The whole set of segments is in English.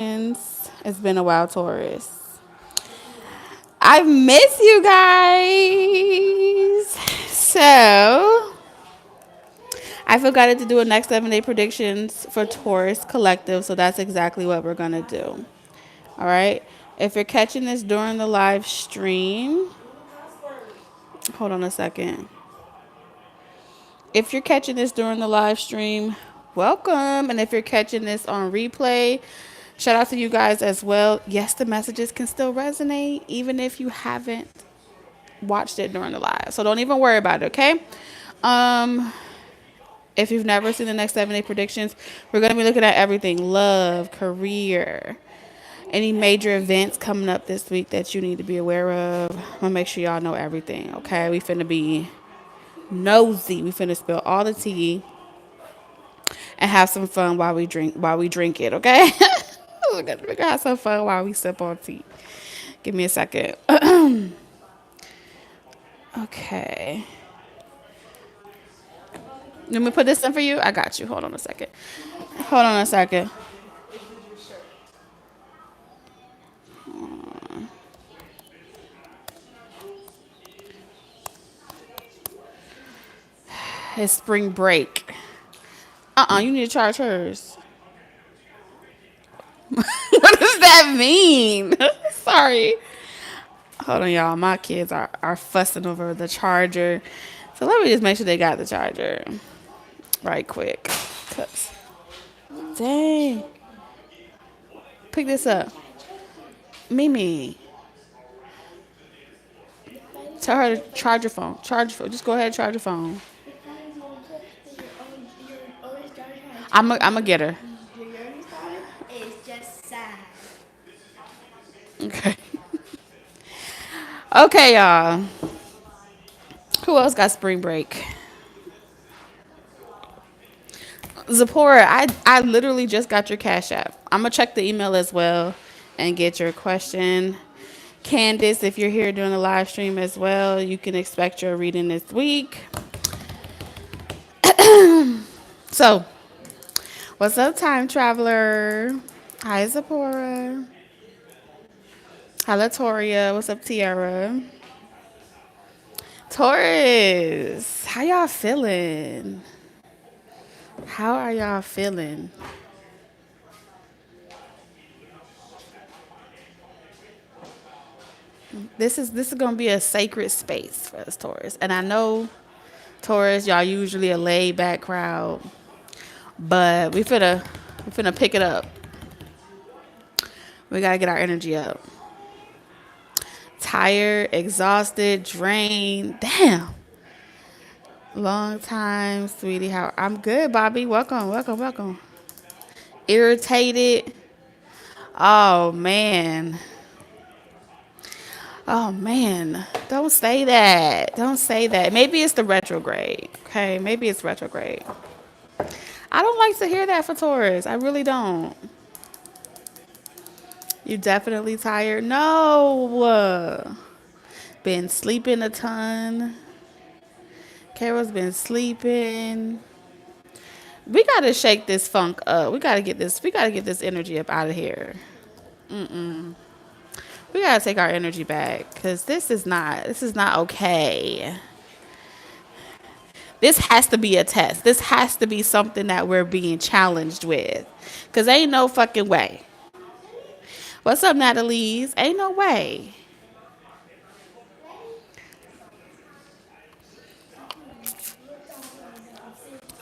It's been a while, Taurus. I miss you guys. So, I forgot to do a next 7 day predictions for Taurus Collective. So, that's exactly what we're going to do. All right. If you're catching this during the live stream, hold on a second. If you're catching this during the live stream, welcome. And if you're catching this on replay, shout out to you guys as well. Yes, the messages can still resonate even if you haven't watched it during the live. So don't even worry about it, okay? If you've never seen the next 7 day predictions, we're going to be looking at everything: love, career, any major events coming up this week that you need to be aware of. I'm going to make sure y'all know everything, okay? We finna be nosy. We finna spill all the tea and have some fun while we drink it, okay? We're gonna have some fun while we sip on tea. Give me a second. Okay. Let me put this in for you. I got you. Hold on a second. Hold on a second. It's spring break. You need to charge hers. What does that mean? Sorry. Hold on, y'all. My kids are fussing over the charger. So let me just make sure they got the charger right quick. 'Cause, dang. Pick this up. Mimi. Tell her to charge your phone. Charge your phone. Just go ahead and charge your phone. I'm a get her. It's just sad. Okay. Okay, y'all. Who else got spring break? Zipporah, I literally just got your Cash App. I'm going to check the email as well and get your question. Candace, if you're here during the live stream as well, you can expect your reading this week. So, what's up, time traveler? Hi, Zipporah. Hi, Latoria. What's up, Tiara? Taurus, how y'all feeling? How are y'all feeling? This is gonna be a sacred space for us, Taurus. And I know, Taurus, y'all usually a laid back crowd, but we finna pick it up. We gotta get our energy up. Tired, exhausted, drained. Damn. Long time, sweetie. How I'm good, Bobby. Welcome, welcome, welcome. Irritated. Oh man. Oh man, don't say that. Don't say that. Maybe it's the retrograde. Okay, maybe it's retrograde. I don't like to hear that for Taurus. I really don't. You definitely tired? No. Been sleeping a ton. Carol's been sleeping. We gotta shake this funk up. We gotta get this energy up out of here. We gotta take our energy back. Cause this is not okay. This has to be a test. This has to be something that we're being challenged with. Cause ain't no fucking way. What's up, Natalie's? Ain't no way.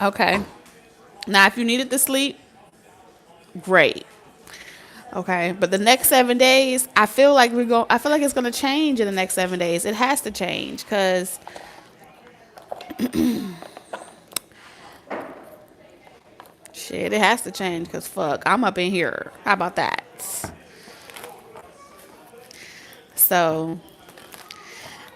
Okay. Now, if you needed to sleep, great. Okay. But the next 7 days, I feel like it's gonna change in the next 7 days. It has to change, cause shit, it has to change. Cause fuck, I'm up in here. How about that? So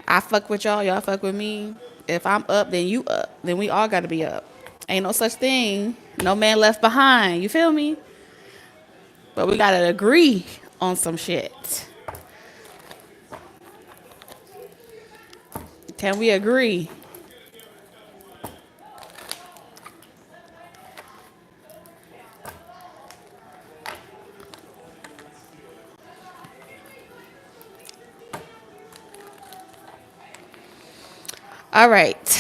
I fuck with y'all. Y'all fuck with me. If I'm up, then you up. Then we all gotta be up. Ain't no such thing. No man left behind. You feel me? But we gotta agree on some shit. Can we agree? All right.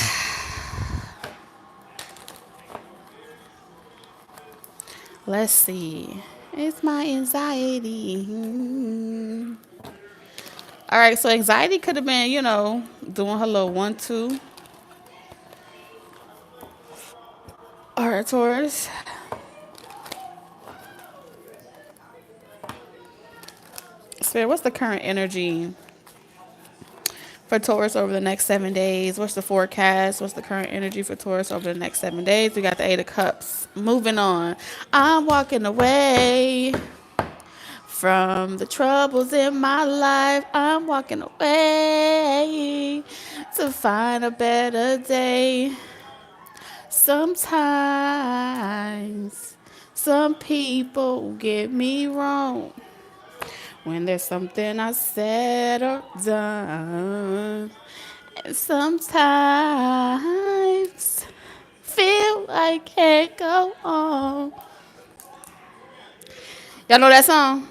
Let's see. It's my anxiety. All right, so anxiety could have been, doing her little 1-2. All right, Taurus. Spirit, what's the current energy for Taurus over the next 7 days? What's the forecast? What's the current energy for Taurus over the next 7 days? We got the Eight of Cups. Moving on. I'm walking away from the troubles in my life. I'm walking away to find a better day. Sometimes some people get me wrong when there's something I said or done. And sometimes feel I can't go on. Y'all know that song?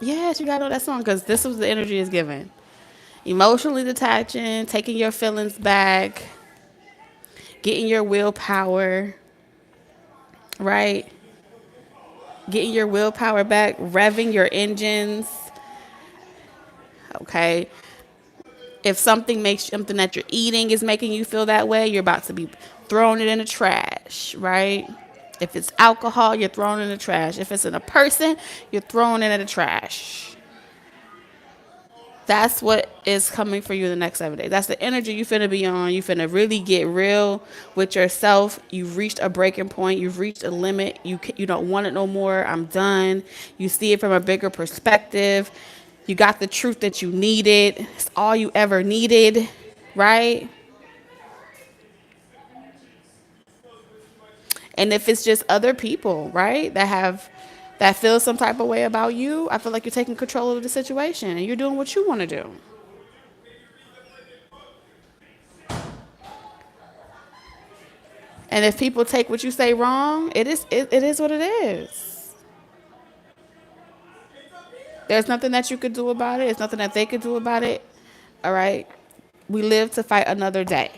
Yes, you gotta know that song because this was the energy is given. Emotionally detaching, taking your feelings back, getting your willpower, right? Getting your willpower back, revving your engines. Okay. If something that you're eating is making you feel that way, you're about to be throwing it in the trash, right? If it's alcohol, you're throwing it in the trash. If it's in a person, you're throwing it in the trash. That's what is coming for you the next 7 days. That's the energy you finna be on. You finna really get real with yourself. You've reached a breaking point. You've reached a limit. You don't want it no more. I'm done. You see it from a bigger perspective. You got the truth that you needed. It's all you ever needed, right? And if it's just other people, right, that feel some type of way about you, I feel like you're taking control of the situation and you're doing what you want to do. And if people take what you say wrong, it is what it is. There's nothing that you could do about it. There's nothing that they could do about it. All right. We live to fight another day.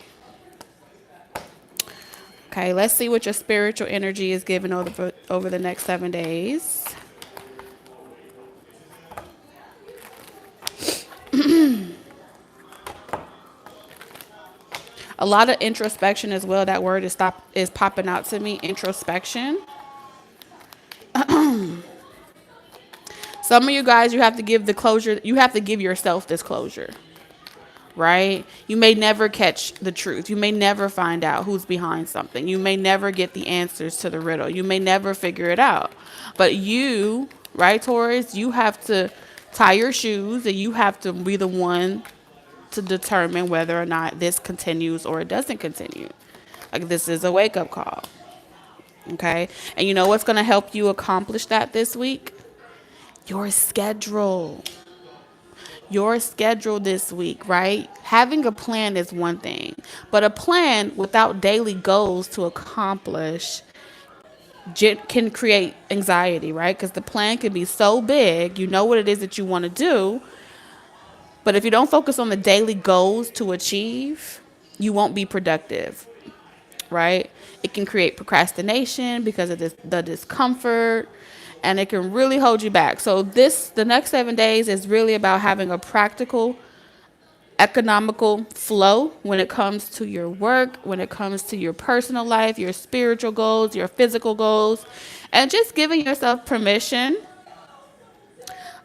Okay, let's see what your spiritual energy is given over the next 7 days. A lot of introspection as well. That word is popping out to me. Introspection. Some of you guys, you have to give the closure. You have to give yourself this closure, right? You may never catch the truth. You may never find out who's behind something. You may never get the answers to the riddle. You may never figure it out. But you, right, Taurus, you have to tie your shoes and you have to be the one to determine whether or not this continues or it doesn't continue. Like this is a wake-up call. Okay? And you know what's going to help you accomplish that this week? Your schedule. Your schedule this week, right? Having a plan is one thing, but a plan without daily goals to accomplish can create anxiety, right? Because the plan can be so big, you know what it is that you want to do, but if you don't focus on the daily goals to achieve, you won't be productive, right? It can create procrastination because of the discomfort, and it can really hold you back. So the next 7 days is really about having a practical, economical flow when it comes to your work, when it comes to your personal life, your spiritual goals, your physical goals, and just giving yourself permission,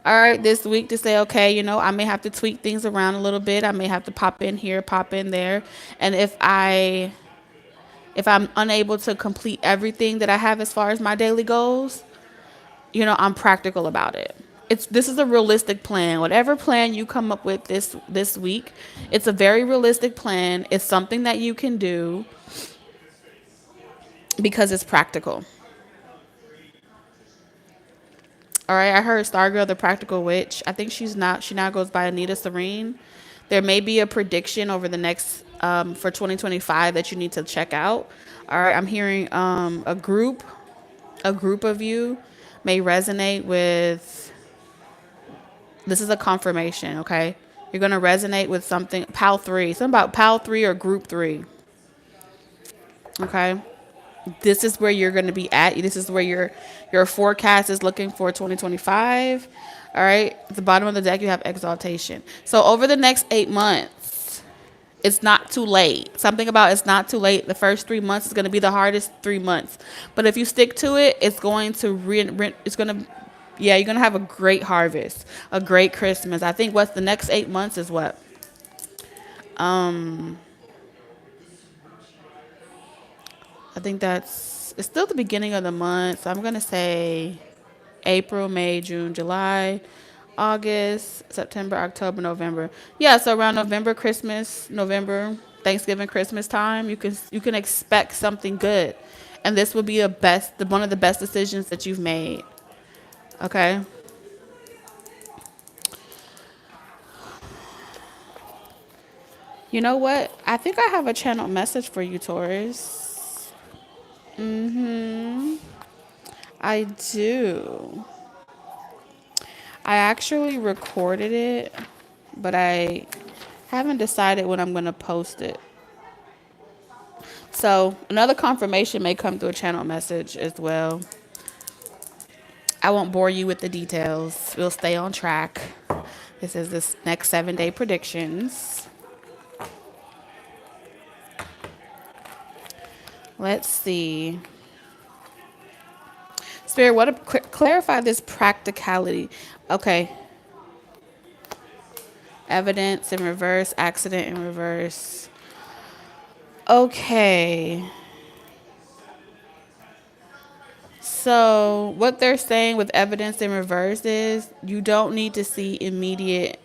all right, this week to say, okay, I may have to tweak things around a little bit. I may have to pop in here, pop in there. And if I'm unable to complete everything that I have as far as my daily goals, I'm practical about it. This is a realistic plan. Whatever plan you come up with this week, it's a very realistic plan. It's something that you can do because it's practical. All right, I heard Stargirl, the Practical Witch. I think she now goes by Anita Serene. There may be a prediction over the next for 2025 that you need to check out. All right, I'm hearing a group of you may resonate with. This is a confirmation, okay? You're going to resonate with something, PAL 3, something about PAL 3 or group 3. Okay. This is where you're going to be at. This is where your forecast is looking for 2025. All right. At the bottom of the deck, you have exaltation. So over the next 8 months, it's not too late. Something about it's not too late. The first 3 months is going to be the hardest 3 months. But if you stick to it, it's going to you're going to have a great harvest, a great Christmas. I think what's the next 8 months is what? I think it's still the beginning of the month. So I'm going to say April, May, June, July, August, September, October, November. Yeah, so around November, November, Thanksgiving, Christmas time, you can expect something good. And this will be one of the best decisions that you've made. Okay? You know what? I think I have a channel message for you, Taurus. I do. I actually recorded it, but I haven't decided when I'm going to post it. So another confirmation may come through a channel message as well. I won't bore you with the details. We'll stay on track. This is this next 7-day predictions. Let's see. Spirit, clarify this practicality. Okay. Evidence in reverse, accident in reverse. Okay. So what they're saying with evidence in reverse is you don't need to see immediate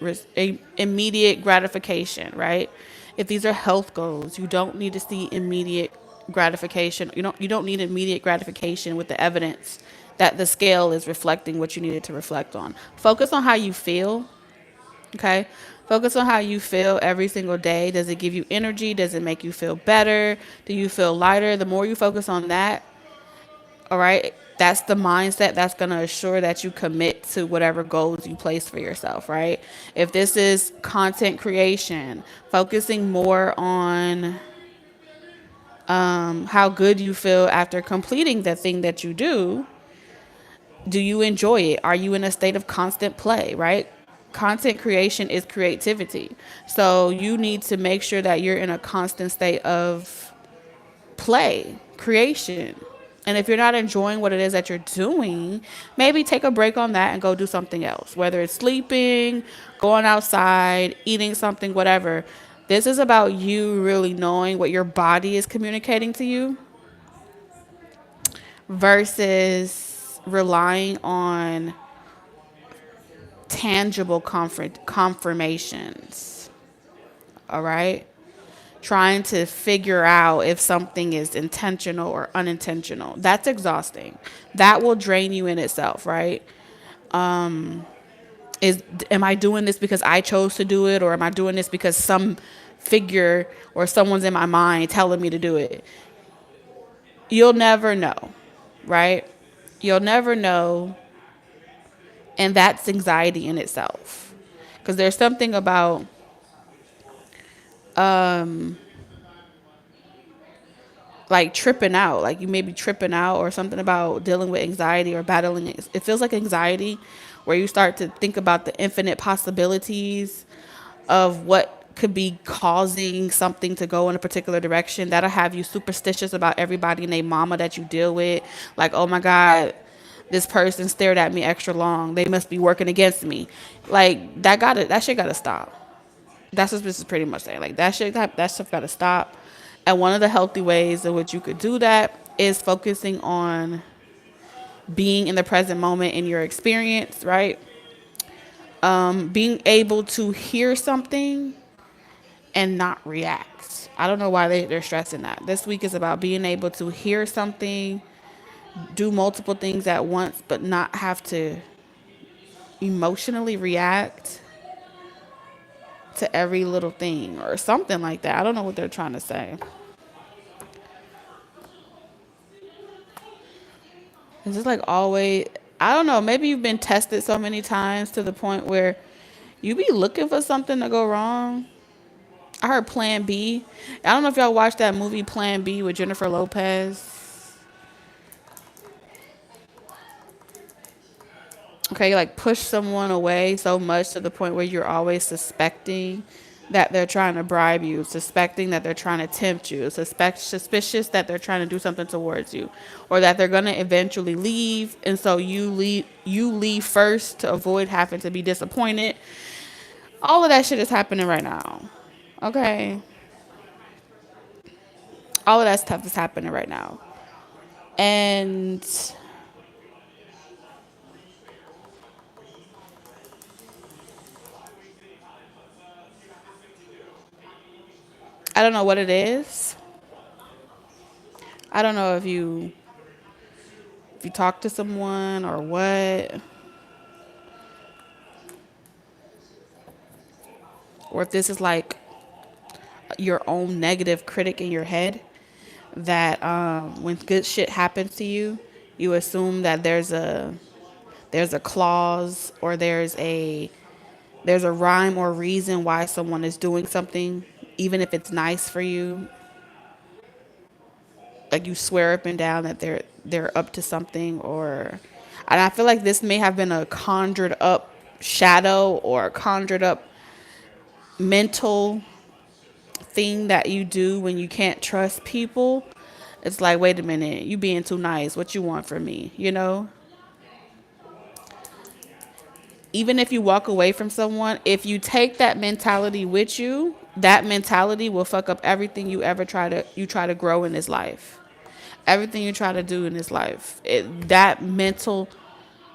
gratification, right? If these are health goals, you don't need to see immediate gratification. You don't need immediate gratification with the evidence that the scale is reflecting what you needed to reflect on. Focus on how you feel. Okay. Focus on how you feel every single day. Does it give you energy? Does it make you feel better? Do you feel lighter? The more you focus on that, all right, that's the mindset that's going to assure that you commit to whatever goals you place for yourself, right? If this is content creation, focusing more on how good you feel after completing the thing that you do. Do you enjoy it? Are you in a state of constant play, right? Content creation is creativity. So you need to make sure that you're in a constant state of play, creation. And if you're not enjoying what it is that you're doing, maybe take a break on that and go do something else, whether it's sleeping, going outside, eating something, whatever. This is about you really knowing what your body is communicating to you versus relying on tangible confirmations. All right? Trying to figure out if something is intentional or unintentional. That's exhausting. That will drain you in itself, right? Am I doing this because I chose to do it, or am I doing this because some figure or someone's in my mind telling me to do it? You'll never know, right? You'll never know, and that's anxiety in itself. Because there's something about like tripping out, like you may be tripping out, or something about dealing with anxiety or battling it. It feels like anxiety where you start to think about the infinite possibilities of what could be causing something to go in a particular direction. That'll have you superstitious about everybody and their mama that you deal with. Like, oh my God, this person stared at me extra long. They must be working against me. Like that shit gotta stop. That's what this is pretty much saying. Like that stuff gotta stop. And one of the healthy ways in which you could do that is focusing on being in the present moment in your experience, right? Being able to hear something and not react. I don't know why they're stressing that. This week is about being able to hear something, do multiple things at once, but not have to emotionally react to every little thing or something like that. I don't know what they're trying to say. It's just like always, I don't know, maybe you've been tested so many times to the point where You be looking for something to go wrong. I heard Plan B. I don't know if y'all watched that movie Plan B with Jennifer Lopez. Okay, you like push someone away so much to the point where you're always suspecting that they're trying to bribe you, suspecting that they're trying to tempt you, suspicious that they're trying to do something towards you, or that they're gonna eventually leave, and so you leave first to avoid having to be disappointed. All of that shit is happening right now. Okay, all of that stuff is happening right now, and I don't know what it is. I don't know if you talk to someone or what, or if this is like your own negative critic in your head that when good shit happens to you, you assume that there's a clause or there's a rhyme or reason why someone is doing something, even if it's nice for you. Like you swear up and down that they're up to something, or and I feel like this may have been a conjured up shadow or a conjured up mental thing that you do when you can't trust people. It's like, wait a minute, you being too nice. What you want from me? Even if you walk away from someone, if you take that mentality with you, that mentality will fuck up everything you try to grow in this life. Everything you try to do in this life. That mental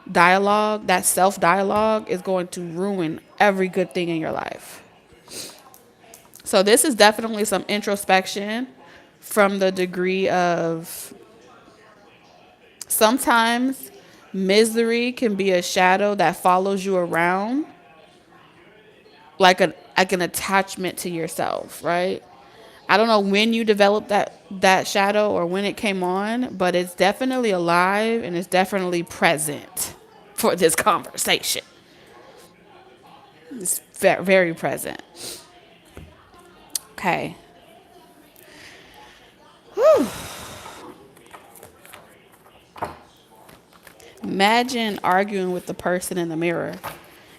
dialogue, that self dialogue is going to ruin every good thing in your life. So this is definitely some introspection from the degree of sometimes misery can be a shadow that follows you around like an attachment to yourself, right? I don't know when you developed that shadow or when it came on, but it's definitely alive and it's definitely present for this conversation. It's very present. Okay. Whew. Imagine arguing with the person in the mirror,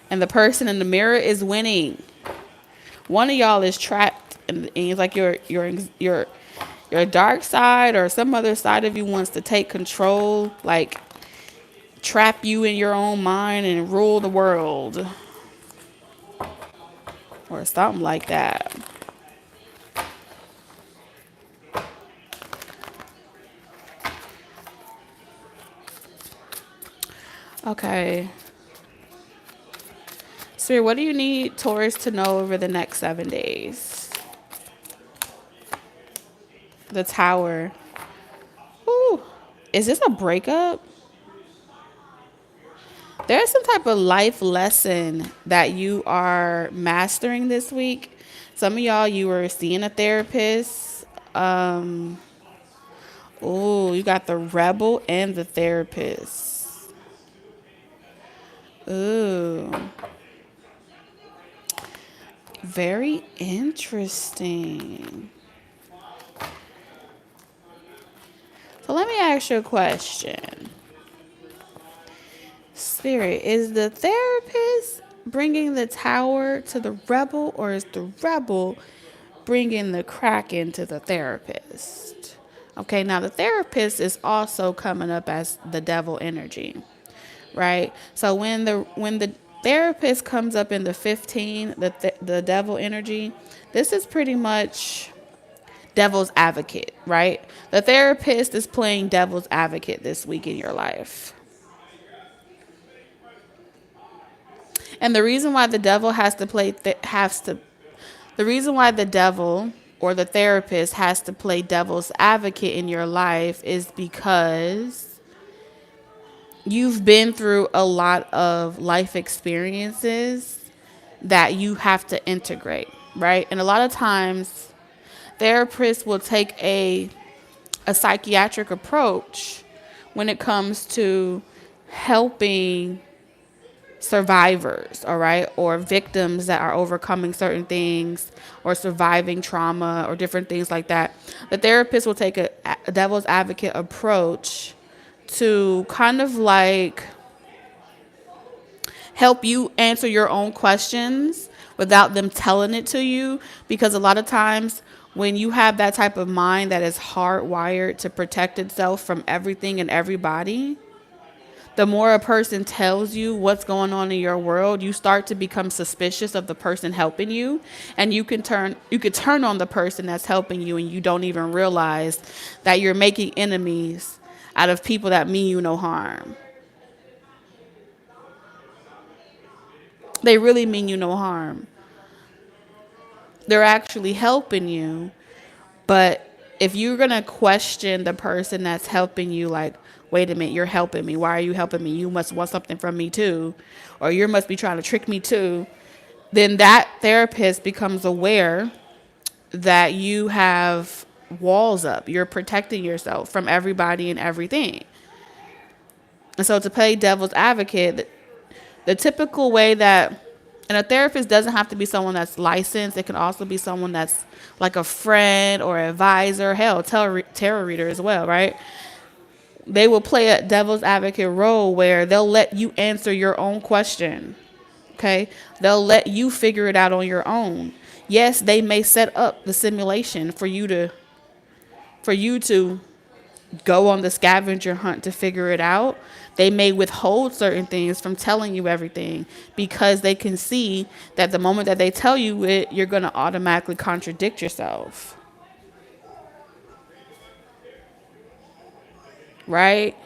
and the person in the mirror is winning. One of y'all is trapped, and it's like your dark side or some other side of you wants to take control, like trap you in your own mind and rule the world, or something like that. Okay. Spirit, what do you need Taurus to know over the next 7 days? The Tower. Ooh. Is this a breakup? There's some type of life lesson that you are mastering this week. Some of y'all, you were seeing a therapist. You got the rebel and the therapist. Ooh. Very interesting. So let me ask you a question. Spirit, is the therapist bringing the Tower to the rebel, or is the rebel bringing the Kraken to the therapist? Okay, now the therapist is also coming up as the devil energy, right? So when the therapist comes up in the 15, the devil energy, this is pretty much devil's advocate, right? The therapist is playing devil's advocate this week in your life. And the reason why the devil the reason why the devil or the therapist has to play devil's advocate in your life is because you've been through a lot of life experiences that you have to integrate, right? And a lot of times therapists will take a psychiatric approach when it comes to helping survivors, all right, or victims that are overcoming certain things or surviving trauma or different things like that. The therapist will take a devil's advocate approach to kind of like help you answer your own questions without them telling it to you, because a lot of times when you have that type of mind that is hardwired to protect itself from everything and everybody, the more a person tells you what's going on in your world, you start to become suspicious of the person helping you, and you could turn on the person that's helping you, and you don't even realize that you're making enemies out of people that mean you no harm. They really mean you no harm. They're actually helping you, but if you're going to question the person that's helping you, like, wait a minute, you're helping me. Why are you helping me? You must want something from me too. Or you must be trying to trick me too. Then that therapist becomes aware that you have walls up. You're protecting yourself from everybody and everything. And so to play devil's advocate, the typical way that, and a therapist doesn't have to be someone that's licensed. It can also be someone that's like a friend or advisor, hell, tarot reader as well, right? They will play a devil's advocate role where they'll let you answer your own question, okay? They'll let you figure it out on your own. Yes, they may set up the simulation for you to go on the scavenger hunt to figure it out. They may withhold certain things from telling you everything because they can see that the moment that they tell you it, you're going to automatically contradict yourself. Right?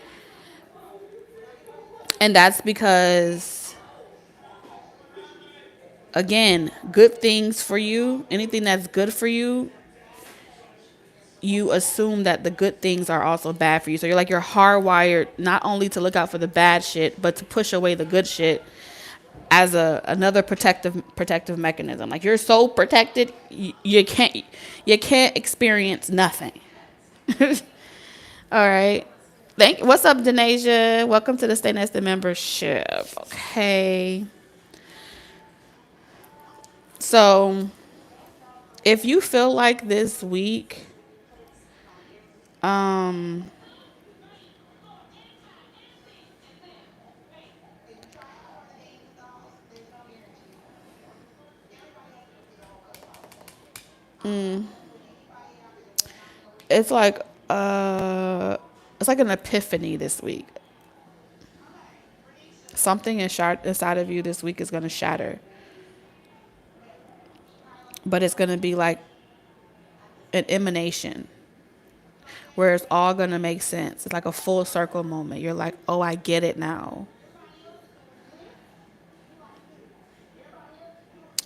And that's because, again, good things for you, anything that's good for you, you assume that the good things are also bad for you. So you're hardwired not only to look out for the bad shit, but to push away the good shit as another protective mechanism. Like, you're so protected, you can't experience nothing. All right. What's up, Denasia? Welcome to the Stay Nested membership. Okay. So, if you feel like this week, it's like an epiphany this week. Something inside of you this week is going to shatter. But it's going to be like an emanation where it's all going to make sense. It's like a full circle moment. You're like, oh, I get it now.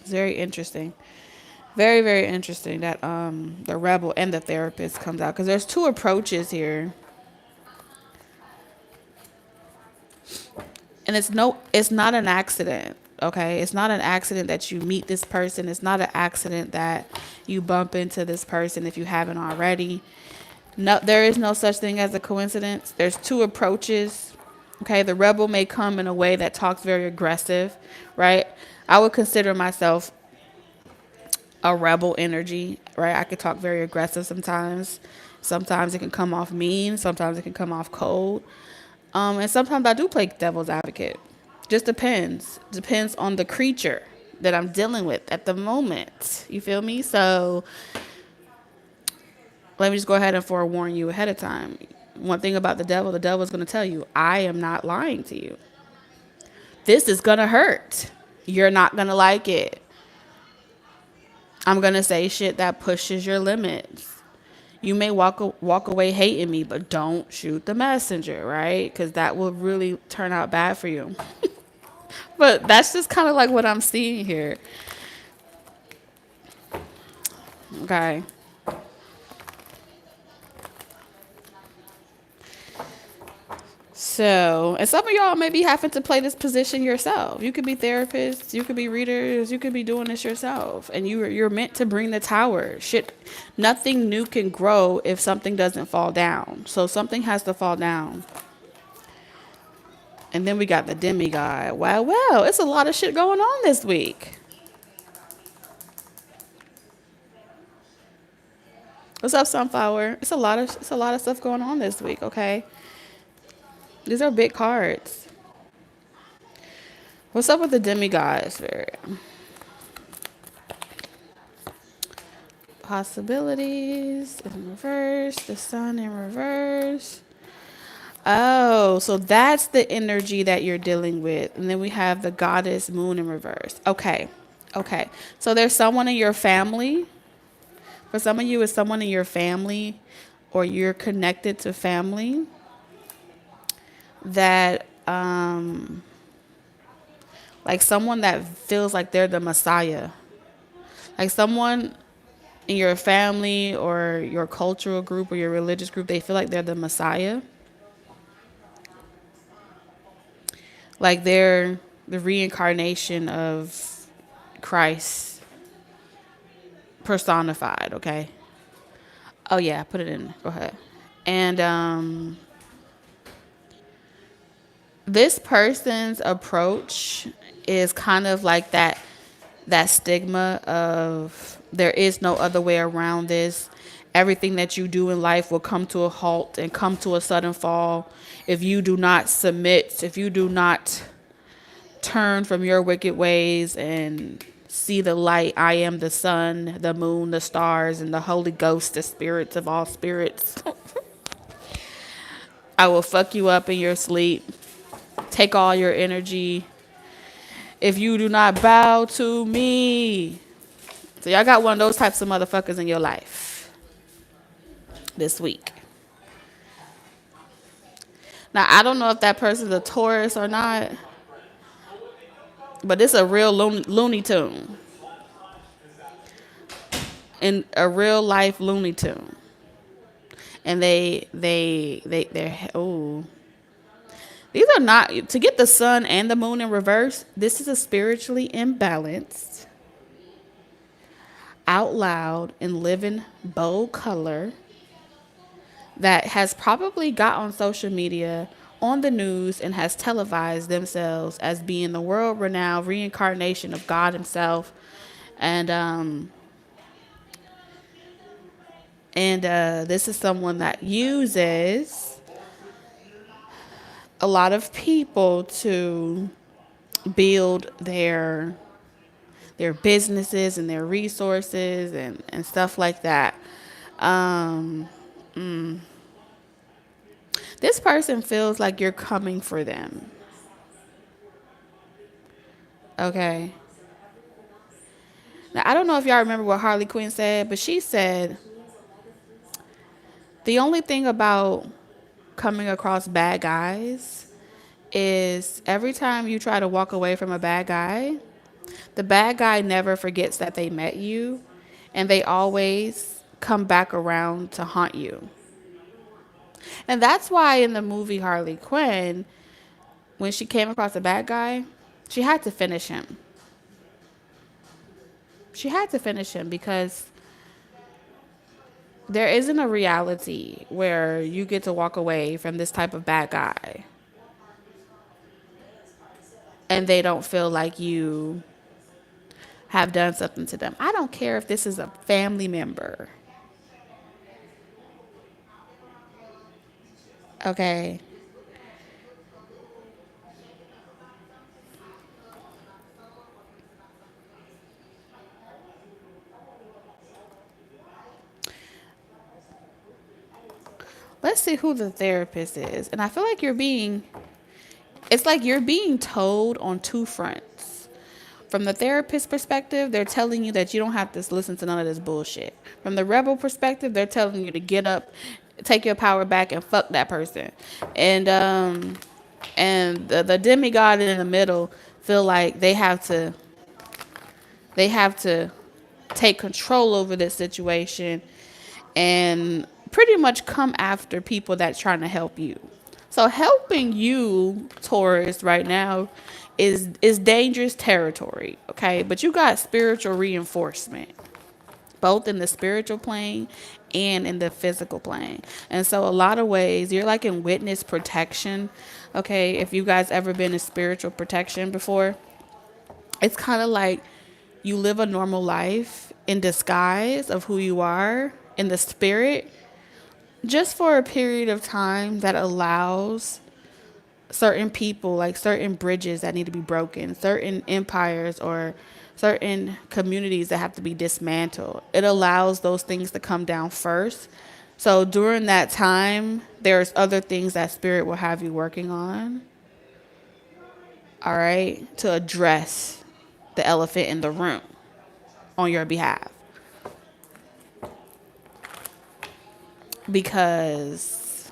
It's very interesting. Very, very interesting that the rebel and the therapist comes out, because there's two approaches here. And it's not an accident, okay? It's not an accident that you meet this person. It's not an accident that you bump into this person if you haven't already. No, there is no such thing as a coincidence. There's two approaches, okay? The rebel may come in a way that talks very aggressive, right? I would consider myself a rebel energy, right? I could talk very aggressive sometimes. Sometimes it can come off mean. Sometimes it can come off cold. And sometimes I do play devil's advocate. Just depends. Depends on the creature that I'm dealing with at the moment. You feel me? So let me just go ahead and forewarn you ahead of time. One thing about the devil is going to tell you, I am not lying to you. This is going to hurt. You're not going to like it. I'm going to say shit that pushes your limits. You may walk away hating me, but don't shoot the messenger, right? Because that will really turn out bad for you. But that's just kind of like what I'm seeing here. Okay. So, and some of y'all may be having to play this position yourself. You could be therapists, you could be readers, you could be doing this yourself. And you're meant to bring the tower. Shit, nothing new can grow if something doesn't fall down. So something has to fall down. And then we got the demigod. Wow, well, it's a lot of shit going on this week. What's up, Sunflower? It's a lot of stuff going on this week, okay? These are big cards. What's up with the demigod spirit? Possibilities in reverse, the sun in reverse. Oh, so that's the energy that you're dealing with. And then we have the goddess moon in reverse. Okay. Okay. So there's someone in your family. For some of you, it's someone in your family or you're connected to family that, like someone that feels like they're the Messiah. Like someone in your family or your cultural group or your religious group, they feel like they're the Messiah. Like they're the reincarnation of Christ personified, okay? Oh yeah, put it in. Go ahead. And this person's approach is kind of like that stigma of there is no other way around this. Everything that you do in life will come to a halt and come to a sudden fall if you do not submit, if you do not turn from your wicked ways and see the light. I am the sun, the moon, the stars, and the Holy Ghost, the spirits of all spirits. I will fuck you up in your sleep, take all your energy if you do not bow to me. So y'all got one of those types of motherfuckers in your life this week. Now, I don't know if that person's a Taurus or not, but it's a real Looney Tune. And a real life Looney Tune. And they're, oh. These are not, to get the sun and the moon in reverse, this is a spiritually imbalanced, out loud, and living bold color that has probably got on social media, on the news, and has televised themselves as being the world-renowned reincarnation of God himself. And this is someone that uses a lot of people to build their businesses and their resources and stuff like that. This person feels like you're coming for them. Okay. Now, I don't know if y'all remember what Harley Quinn said, but she said, the only thing about coming across bad guys is every time you try to walk away from a bad guy, the bad guy never forgets that they met you, and they always come back around to haunt you. And that's why in the movie Harley Quinn, when she came across a bad guy, she had to finish him. She had to finish him because there isn't a reality where you get to walk away from this type of bad guy and they don't feel like you have done something to them. I don't care if this is a family member. Okay. Let's see who the therapist is. And I feel like it's like you're being told on two fronts. From the therapist perspective, they're telling you that you don't have to listen to none of this bullshit. From the rebel perspective, they're telling you to get up, take your power back, and fuck that person. And the demigod in the middle feel like they have to take control over this situation and pretty much come after people that's trying to help you. So helping you, Taurus, right now is dangerous territory, okay? But you got spiritual reinforcement, both in the spiritual plane and in the physical plane. And so a lot of ways you're like in witness protection. Okay, if you guys ever been in spiritual protection before, it's kind of like you live a normal life in disguise of who you are in the spirit, just for a period of time that allows certain people, like certain bridges that need to be broken, certain empires or certain communities that have to be dismantled. It allows those things to come down first. So during that time, there's other things that spirit will have you working on, all right, to address the elephant in the room on your behalf. Because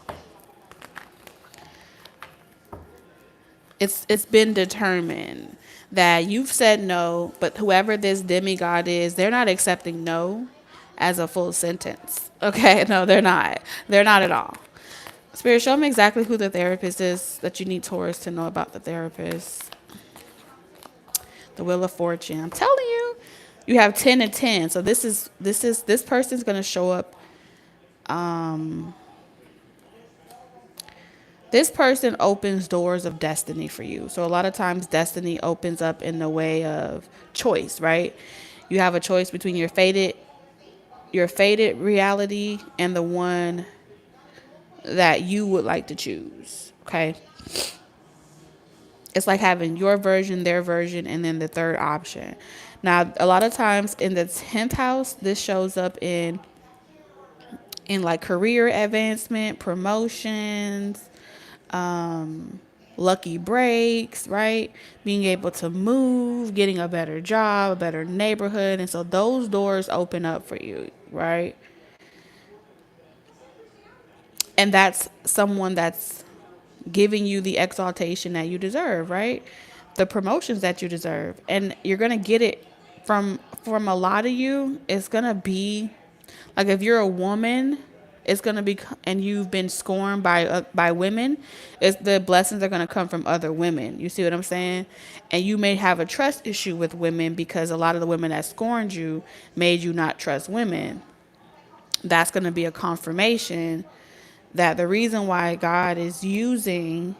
it's been determined that you've said no, but whoever this demigod is, they're not accepting no as a full sentence. Okay, no, they're not. They're not at all. Spirit, show me exactly who the therapist is that you need Taurus to know about the therapist. The Wheel of Fortune. I'm telling you, you have 10 and 10. So this person's gonna show up. This person opens doors of destiny for you. So a lot of times destiny opens up in the way of choice, right? You have a choice between your fated reality and the one that you would like to choose. Okay. It's like having your version, their version, and then the third option. Now, a lot of times in the 10th house, this shows up in like career advancement, promotions, lucky breaks, right? Being able to move, getting a better job, a better neighborhood. And so those doors open up for you, right? And that's someone that's giving you the exaltation that you deserve, right? The promotions that you deserve. And you're going to get it from a lot of you. It's going to be like, if you're a woman, it's going to be, and you've been scorned by women, it's the blessings are going to come from other women. You see what I'm saying? And you may have a trust issue with women because a lot of the women that scorned you made you not trust women. That's going to be a confirmation that the reason why God is using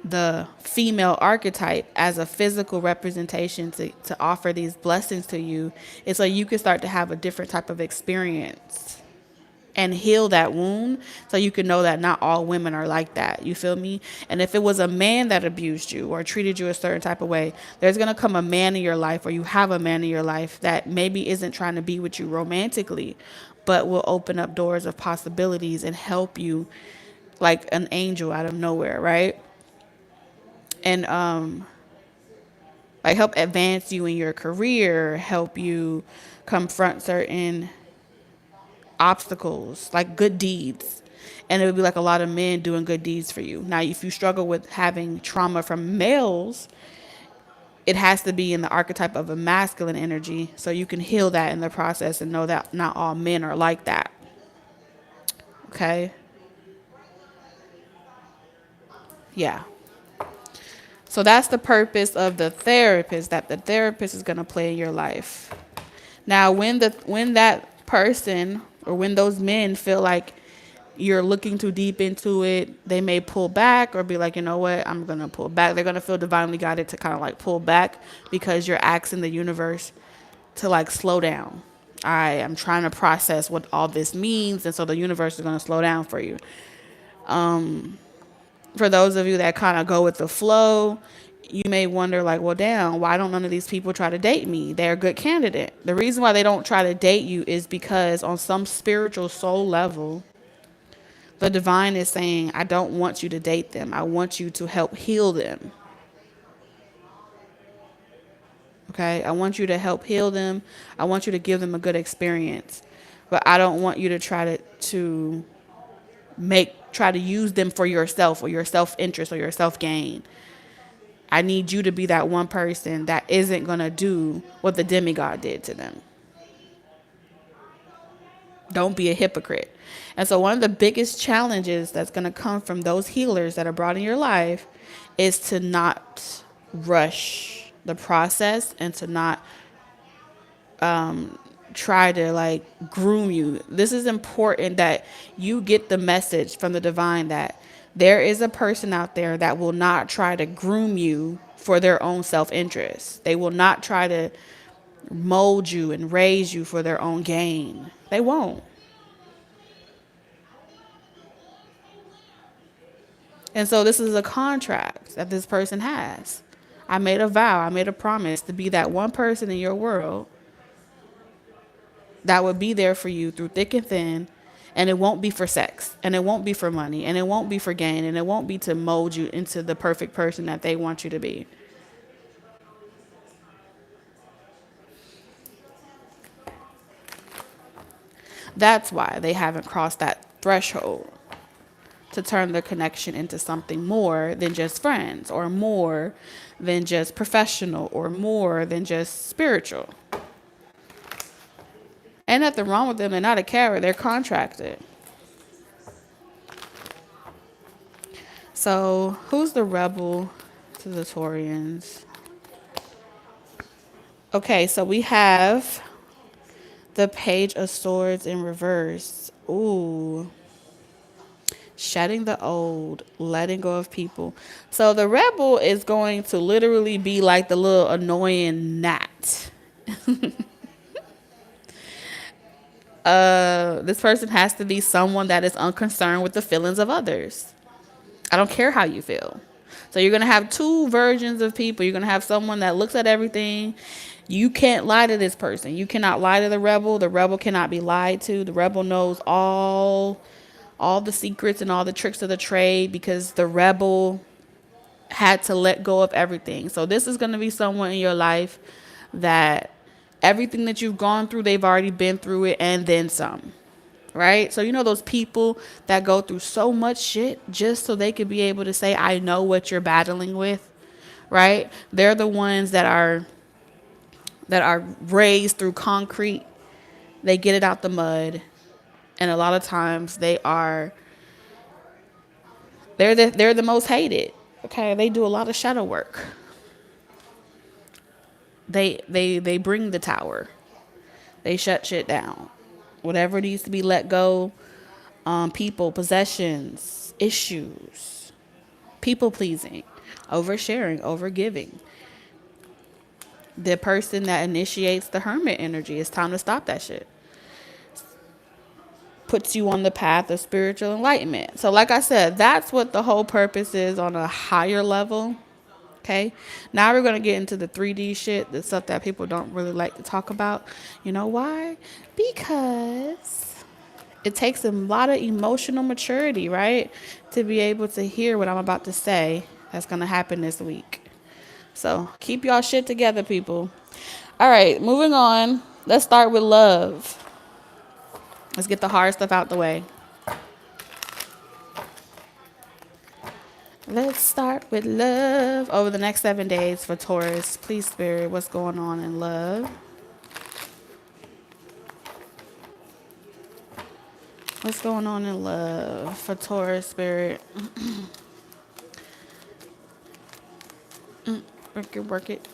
the female archetype as a physical representation to offer these blessings to you is so you can start to have a different type of experience and heal that wound, so you can know that not all women are like that. You feel me? And if it was a man that abused you or treated you a certain type of way, there's going to come a man in your life, or you have a man in your life that maybe isn't trying to be with you romantically, but will open up doors of possibilities and help you like an angel out of nowhere, right? And like help advance you in your career, help you confront certain obstacles, like good deeds. And it would be like a lot of men doing good deeds for you. Now, if you struggle with having trauma from males, it has to be in the archetype of a masculine energy, so you can heal that in the process and know that not all men are like that. Okay? Yeah. So that's the purpose of the therapist, that the therapist is going to play in your life. Now, when that person or when those men feel like you're looking too deep into it, they may pull back or be like, you know what, I'm going to pull back. They're going to feel divinely guided to kind of like pull back because you're asking the universe to like slow down. I am trying to process what all this means. And so the universe is going to slow down for you. For those of you that kind of go with the flow, you may wonder like, well, damn, why don't none of these people try to date me? They're a good candidate. The reason why they don't try to date you is because on some spiritual soul level, the divine is saying, I don't want you to date them. I want you to help heal them. Okay? I want you to help heal them. I want you to give them a good experience. But I don't want you to try to use them for yourself or your self-interest or your self-gain. I need you to be that one person that isn't going to do what the demigod did to them. Don't be a hypocrite. And so one of the biggest challenges that's going to come from those healers that are brought in your life is to not rush the process and to not try to like groom you. This is important that you get the message from the divine that there is a person out there that will not try to groom you for their own self-interest. They will not try to mold you and raise you for their own gain. They won't. And so this is a contract that this person has. I made a vow, I made a promise to be that one person in your world that would be there for you through thick and thin. And it won't be for sex, and it won't be for money, and it won't be for gain, and it won't be to mold you into the perfect person that they want you to be. That's why they haven't crossed that threshold to turn their connection into something more than just friends, or more than just professional, or more than just spiritual. Ain't nothing wrong with them. They're not a carrot. They're contracted. So who's the rebel to the Taurians? Okay, so we have the Page of Swords in reverse. Ooh. Shedding the old, letting go of people. So the rebel is going to literally be like the little annoying gnat. This person has to be someone that is unconcerned with the feelings of others. I don't care how you feel. So you're going to have two versions of people. You're going to have someone that looks at everything. You can't lie to this person. You cannot lie to the rebel. The rebel cannot be lied to. The rebel knows all the secrets and all the tricks of the trade because the rebel had to let go of everything. So this is going to be someone in your life that everything that you've gone through, they've already been through it and then some. Right? So you know those people that go through so much shit just so they could be able to say, I know what you're battling with. Right? They're the ones that are raised through concrete. They get it out the mud. And a lot of times they're the most hated. Okay, they do a lot of shadow work. They bring the tower. They shut shit down. Whatever needs to be let go, people, possessions, issues, people pleasing, oversharing, overgiving. The person that initiates the hermit energy, it's time to stop that shit. Puts you on the path of spiritual enlightenment. So like I said, that's what the whole purpose is on a higher level. Okay, now we're going to get into the 3D shit, the stuff that people don't really like to talk about. You know why? Because it takes a lot of emotional maturity, right? To be able to hear what I'm about to say that's going to happen this week. So keep y'all shit together, people. All right, moving on. Let's start with love. Let's get the hard stuff out the way. Let's start with love over the next 7 days for Taurus. Please, Spirit, what's going on in love? What's going on in love for Taurus, Spirit? Work it, work it.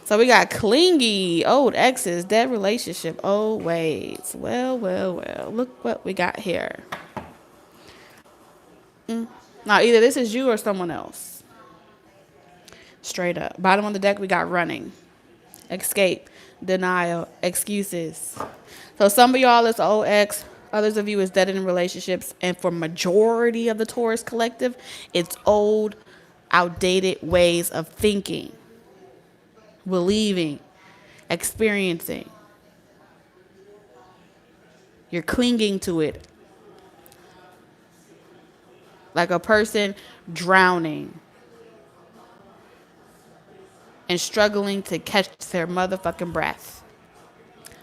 So we got clingy, old exes, dead relationship, old ways. Well. Look what we got here. Now, either this is you or someone else. Straight up. Bottom of the deck, we got running, escape, denial, excuses. So some of y'all is old ex. Others of you is dead in relationships. And for majority of the Taurus collective, it's old, outdated ways of thinking, believing, experiencing. You're clinging to it. Like a person drowning and struggling to catch their motherfucking breath.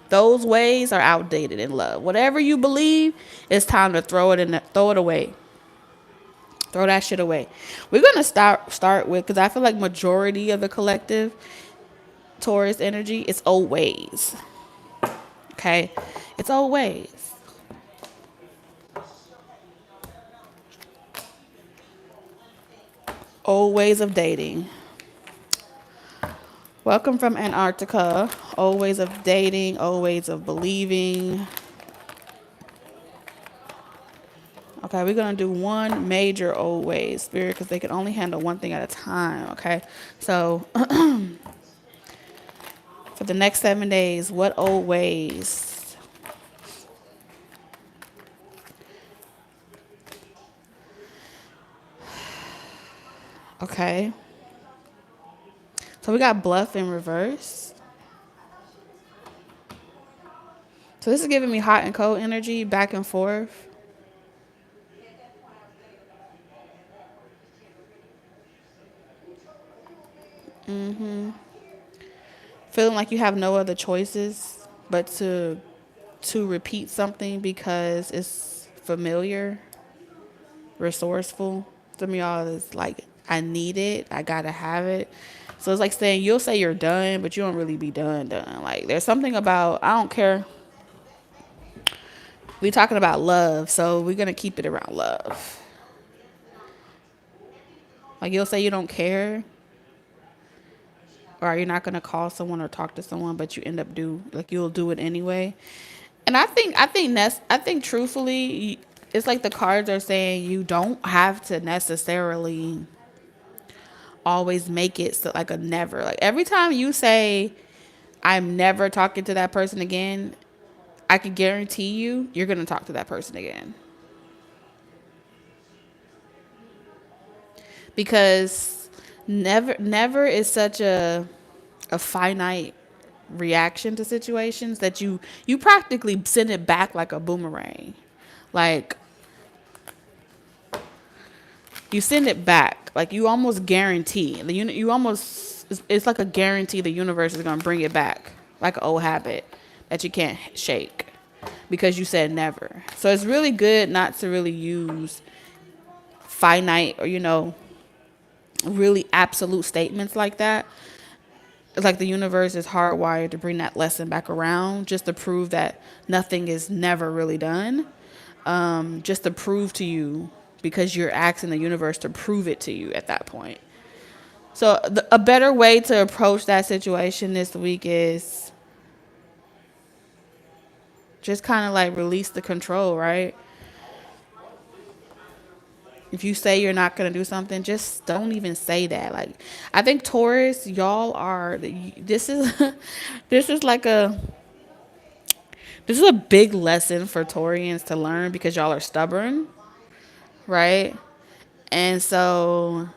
Those ways are outdated in love. Whatever you believe, it's time to throw it away. Throw that shit away. We're gonna start with, because I feel like majority of the collective Taurus energy is old ways. Okay, it's old ways. Old ways of dating. Welcome from Antarctica. Old ways of dating, old ways of believing. Okay, we're going to do one major old way, Spirit, because they can only handle one thing at a time, okay? So, for the next 7 days, what old ways? Okay. So, we got bluff in reverse. So, this is giving me hot and cold energy, back and forth. Feeling like you have no other choices but to repeat something because it's familiar, resourceful. Some of y'all is like, I need it, I gotta have it. So it's like saying, you'll say you're done, but you don't really be done. Like there's something about, I don't care. We talking about love, so we're gonna keep it around love. Like you'll say you don't care, or you're not gonna call someone or talk to someone, but you end up you'll do it anyway. And I think truthfully, it's like the cards are saying you don't have to necessarily always make it so like a never. Like every time you say, I'm never talking to that person again, I can guarantee you're going to talk to that person again. Because never is such a finite reaction to situations that you practically send it back like a boomerang. Like you send it back. Like you almost guarantee. You almost, it's like a guarantee the universe is going to bring it back. Like an old habit that you can't shake because you said never. So it's really good not to really use finite or, really absolute statements like that. It's like the universe is hardwired to bring that lesson back around just to prove that nothing is never really done. Just to prove to you, because you're asking the universe to prove it to you at that point. So a better way to approach that situation this week is just kind of like release the control, right? If you say you're not going to do something, just don't even say that. Like, I think Taurus, y'all are, this is, this is like this is a big lesson for Taurians to learn because y'all are stubborn, right? And so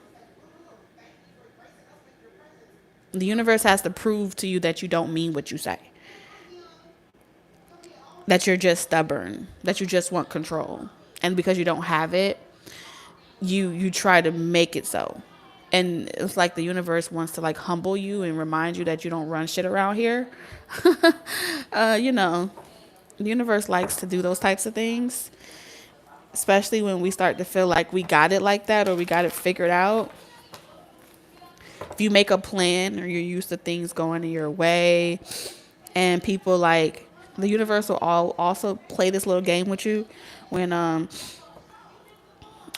the universe has to prove to you that you don't mean what you say. That you're just stubborn, that you just want control. And because you don't have it, you try to make it so. And it's like the universe wants to like humble you and remind you that you don't run shit around here. The universe likes to do those types of things, especially when we start to feel like we got it like that or we got it figured out. If you make a plan or you're used to things going in your way and people like the universe will also play this little game with you when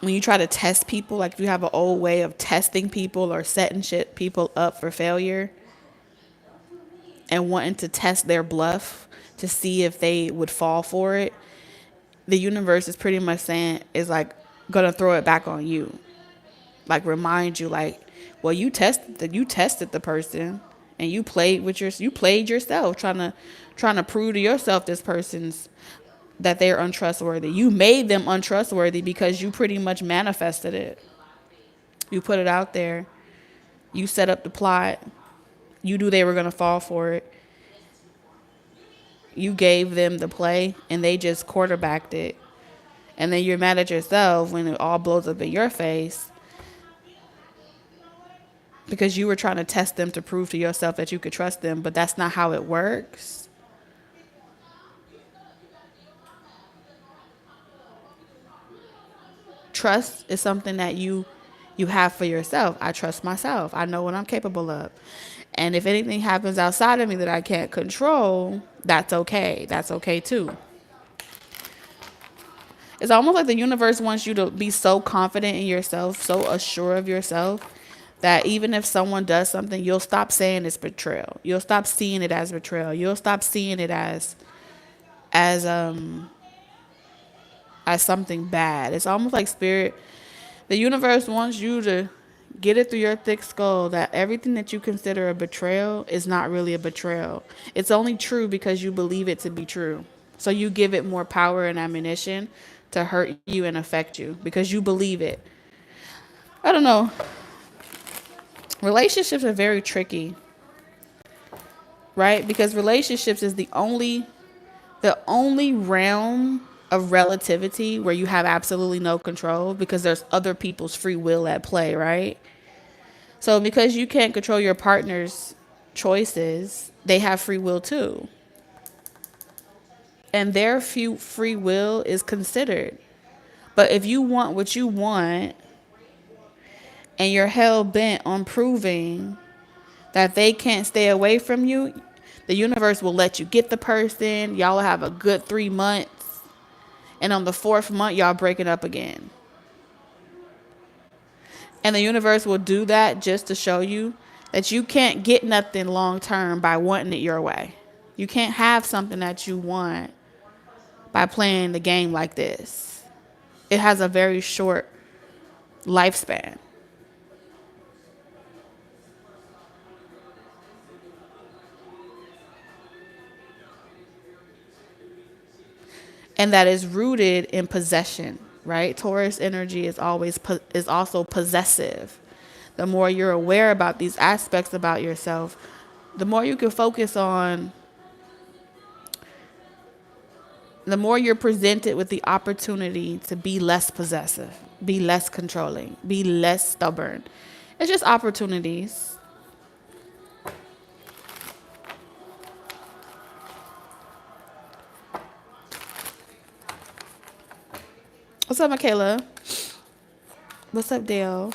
you try to test people, like if you have an old way of testing people or setting people up for failure and wanting to test their bluff to see if they would fall for it, the universe is pretty much saying is like gonna throw it back on you, like remind you like, well, you tested the person and you played yourself trying to prove to yourself this person's that they're untrustworthy. You made them untrustworthy because you pretty much manifested it. You put it out there. You set up the plot. You knew they were going to fall for it. You gave them the play and they just quarterbacked it. And then you're mad at yourself when it all blows up in your face because you were trying to test them to prove to yourself that you could trust them, but that's not how it works. Trust is something that you have for yourself. I trust myself. I know what I'm capable of. And if anything happens outside of me that I can't control, that's okay. That's okay too. It's almost like the universe wants you to be so confident in yourself, so assured of yourself, That even if someone does something, you'll stop saying it's betrayal. You'll stop seeing it as betrayal. You'll stop seeing it as as something bad. It's almost like spirit. The universe wants you to get it through your thick skull that everything that you consider a betrayal is not really a betrayal. It's only true because you believe it to be true. So you give it more power and ammunition to hurt you and affect you because you believe it. I don't know. Relationships are very tricky, right? Because relationships is the only realm of relativity where you have absolutely no control because there's other people's free will at play, right? So because you can't control your partner's choices, they have free will too. And their free will is considered. But if you want what you want and you're hell bent on proving that they can't stay away from you, the universe will let you get the person. Y'all will have a good 3 months. And on the 4th month, y'all break it up again. And the universe will do that just to show you that you can't get nothing long term by wanting it your way. You can't have something that you want by playing the game like this. It has a very short lifespan. And that is rooted in possession, right? Taurus energy is also possessive. The more you're aware about these aspects about yourself, the more you can focus on, the more you're presented with the opportunity to be less possessive, be less controlling, be less stubborn. It's just opportunities. What's up, Michaela? What's up, Dale?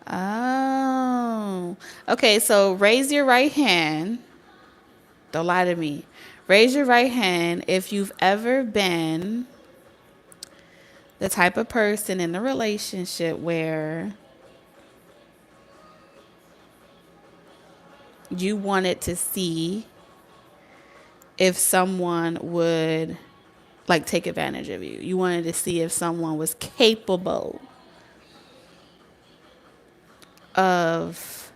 Oh. Okay, so raise your right hand. Don't lie to me. Raise your right hand if you've ever been the type of person in a relationship where you wanted to see if someone would like take advantage of you. You wanted to see if someone was capable of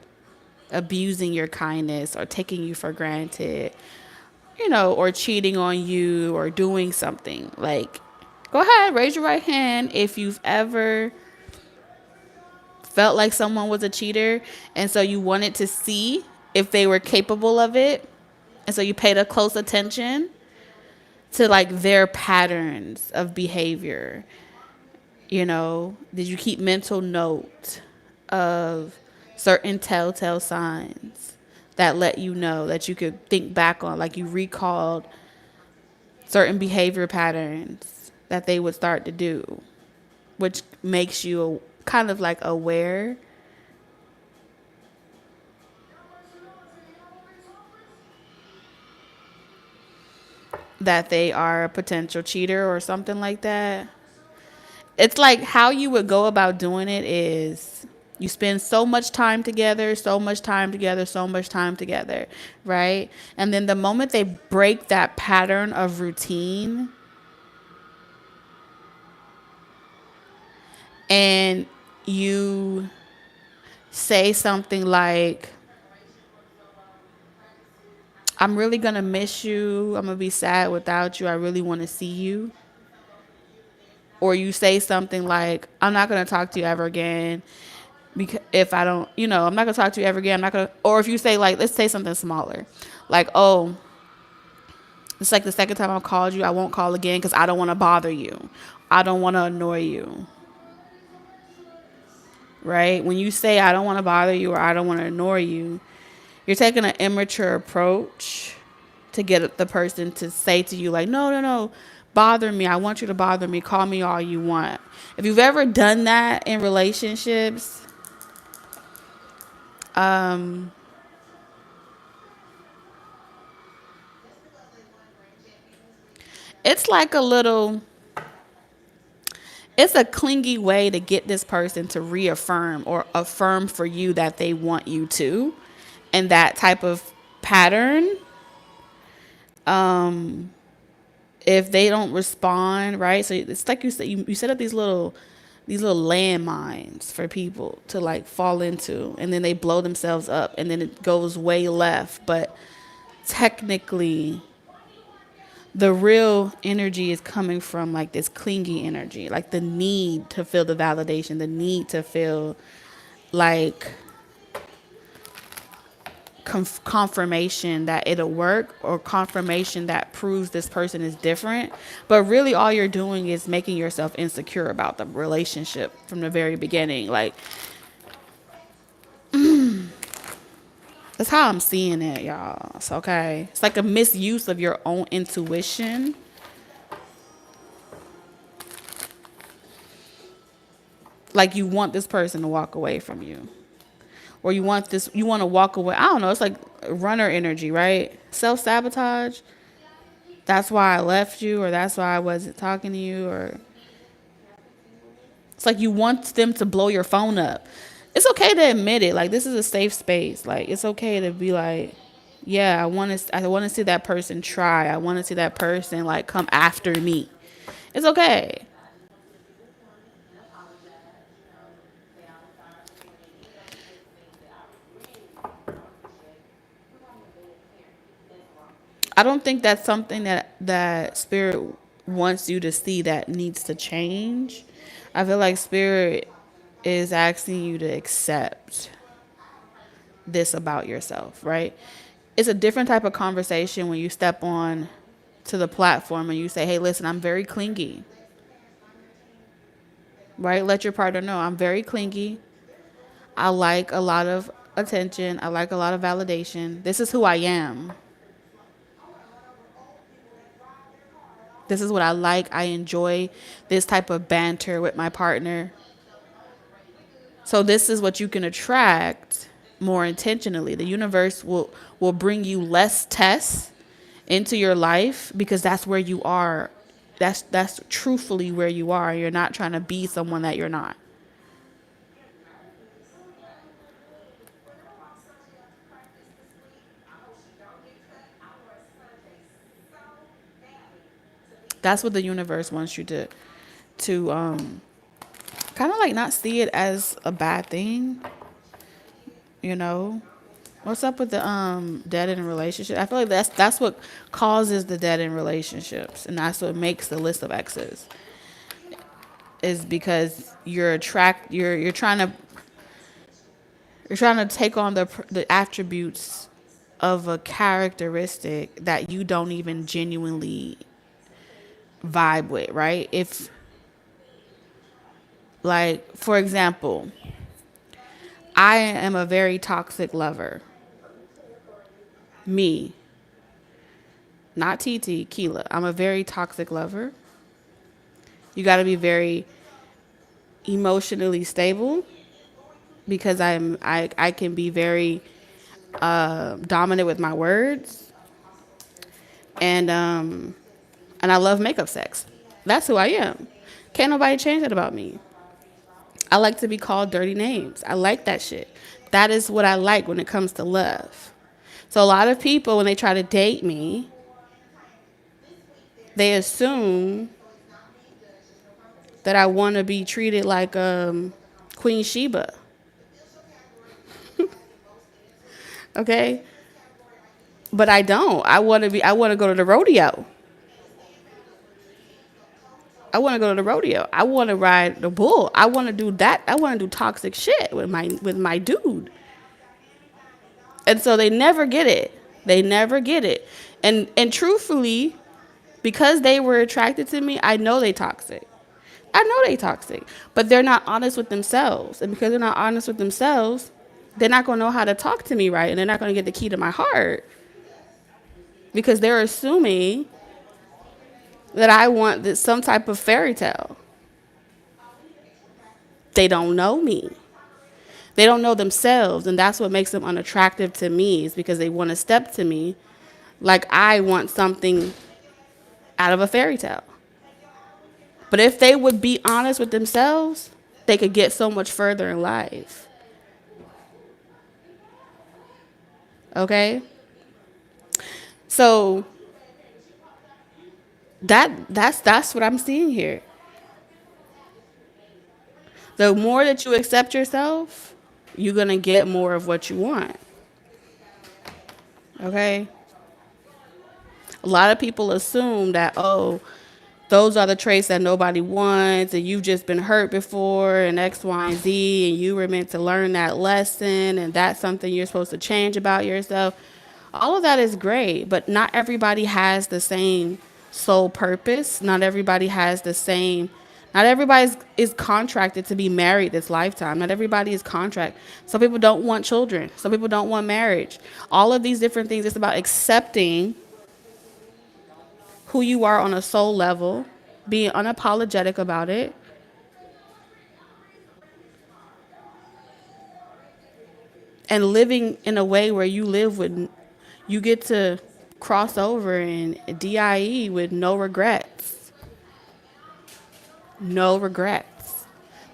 abusing your kindness or taking you for granted, or cheating on you or doing something. Like, go ahead, raise your right hand if you've ever felt like someone was a cheater and so you wanted to see if they were capable of it. And so you paid a close attention to like their patterns of behavior. Did you keep mental note of certain telltale signs that let you know that you could think back on, like you recalled certain behavior patterns that they would start to do, which makes you kind of like aware that they are a potential cheater or something like that. It's like how you would go about doing it is you spend so much time together, right? And then the moment they break that pattern of routine and you say something like, I'm really going to miss you. I'm going to be sad without you. I really want to see you. Or you say something like, I'm not going to talk to you ever again. Because if I don't, I'm not going to talk to you ever again. I'm not going to, or if you say like, let's say something smaller. Like, oh, it's like the second time I've called you, I won't call again because I don't want to bother you. I don't want to annoy you. Right? When you say I don't want to bother you or I don't want to annoy you, you're taking an immature approach to get the person to say to you like, no, bother me. I want you to bother me. Call me all you want. If you've ever done that in relationships, It's like a little, it's a clingy way to get this person to reaffirm or affirm for you that they want you to. And that type of pattern, if they don't respond, right? So it's like you said, you set up these little landmines for people to like fall into, and then they blow themselves up, and then it goes way left. But technically, the real energy is coming from like this clingy energy, like the need to feel the validation, the need to feel like confirmation that it'll work, or confirmation that proves this person is different. But really all you're doing is making yourself insecure about the relationship from the very beginning. Like, that's how I'm seeing it, y'all. It's okay. It's like a misuse of your own intuition. Like you want this person to walk away from you, or you want to walk away. I don't know. It's like runner energy, right? Self-sabotage. That's why I left you, or that's why I wasn't talking to you, or it's like you want them to blow your phone up. It's okay to admit it. Like, this is a safe space. Like, it's okay to be like, yeah, I want to see that person try. I want to see that person like come after me. It's okay. I don't think that's something that spirit wants you to see that needs to change. I feel like spirit is asking you to accept this about yourself, right? It's a different type of conversation when you step on to the platform and you say, hey, listen, I'm very clingy, right? Let your partner know I'm very clingy. I like a lot of attention. I like a lot of validation. This is who I am. This is what I like. I enjoy this type of banter with my partner. So this is what you can attract more intentionally. The universe will bring you less tests into your life because that's where you are. That's truthfully where you are. You're not trying to be someone that you're not. That's what the universe wants you to kind of like not see it as a bad thing, you know. What's up with the dead end relationship? I feel like that's what causes the dead end relationships, and that's what makes the list of exes. Is because you're trying to take on the attributes of a characteristic that you don't even genuinely vibe with, right? If, like, for example, I am a very toxic lover. Me, not ttcalling. I'm a very toxic lover. You got to be very emotionally stable because I can be very dominant with my words, and I love makeup sex. That's who I am. Can't nobody change that about me. I like to be called dirty names. I like that shit. That is what I like when it comes to love. So a lot of people, when they try to date me, they assume that I want to be treated like Queen Sheba. Okay? But I don't. I want to go to the rodeo. I want to go to the rodeo. I want to ride the bull. I want to do that. I want to do toxic shit with my dude. And so they never get it. They never get it. And truthfully, because they were attracted to me, I know they toxic. I know they toxic. But they're not honest with themselves. And because they're not honest with themselves, they're not going to know how to talk to me right. And they're not going to get the key to my heart. Because they're assuming that I want some type of fairy tale. They don't know me. They don't know themselves, and that's what makes them unattractive to me, is because they want to step to me like I want something out of a fairy tale. But if they would be honest with themselves, they could get so much further in life. Okay? So that's what I'm seeing here. The more that you accept yourself, you're going to get more of what you want. Okay? A lot of people assume that, oh, those are the traits that nobody wants, and you've just been hurt before, and X, Y, and Z, and you were meant to learn that lesson, and that's something you're supposed to change about yourself. All of that is great, but not everybody has the same soul purpose. Not everybody has the same. Not everybody is contracted to be married this lifetime. Not everybody is contract. Some people don't want children. Some people don't want marriage. All of these different things. It's about accepting who you are on a soul level, being unapologetic about it, and living in a way where you get to cross over in DIE with no regrets. No regrets.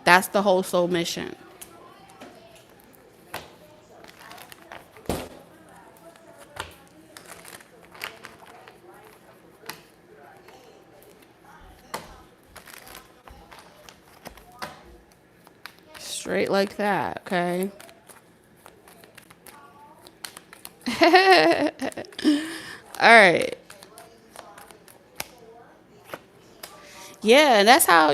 That's the whole soul mission. Straight like that, okay? All right. Yeah, and that's how,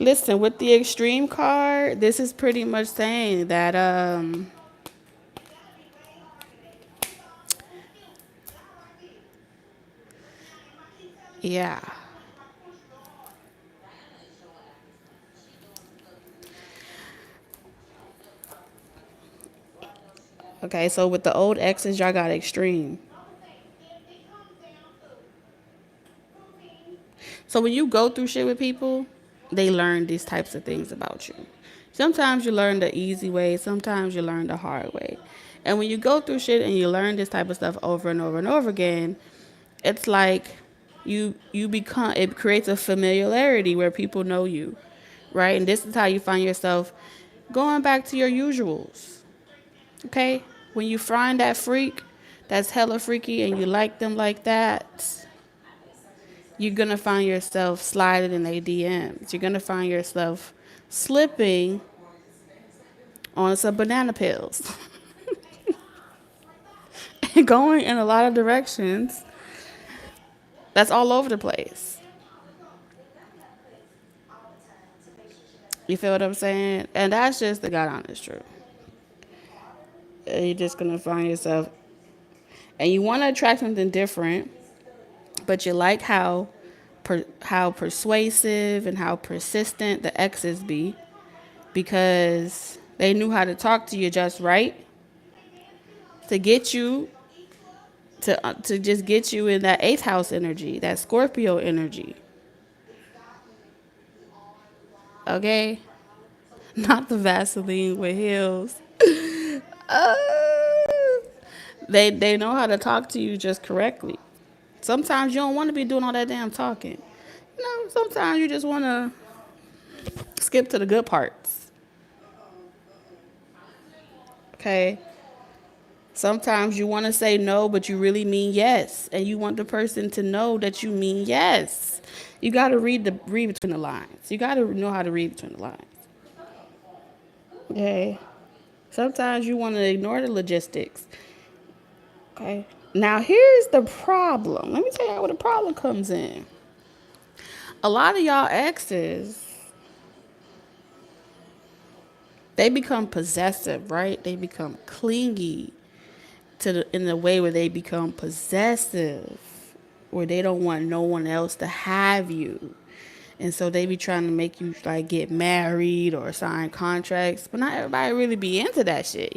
listen, with the extreme card, this is pretty much saying that yeah. Okay, so with the old exes, y'all got extreme. So when you go through shit with people, they learn these types of things about you. Sometimes you learn the easy way, sometimes you learn the hard way. And when you go through shit and you learn this type of stuff over and over and over again, it's like you become, it creates a familiarity where people know you, right? And this is how you find yourself going back to your usuals. Okay? When you find that freak that's hella freaky and you like them like that, you're going to find yourself sliding in their DMs. You're going to find yourself slipping on some banana pills and going in a lot of directions. That's all over the place. You feel what I'm saying? And that's just the God honest truth. And you're just going to find yourself, and you want to attract something different, but you like how persuasive and how persistent the exes be, because they knew how to talk to you just right to get you to just get you in that 8th house energy, that Scorpio energy. Okay? Not the Vaseline with heels. uh, they know how to talk to you just correctly. Sometimes you don't want to be doing all that damn talking. Sometimes you just want to skip to the good parts. Okay? Sometimes you want to say no, but you really mean yes. And you want the person to know that you mean yes. You got to read between the lines. You got to know how to read between the lines. Okay? Sometimes you want to ignore the logistics. Okay? Now, here's the problem. Let me tell you where the problem comes in. A lot of y'all exes, they become possessive, right? They become clingy in the way where they become possessive, where they don't want no one else to have you. And so they be trying to make you like get married or sign contracts, but not everybody really be into that shit,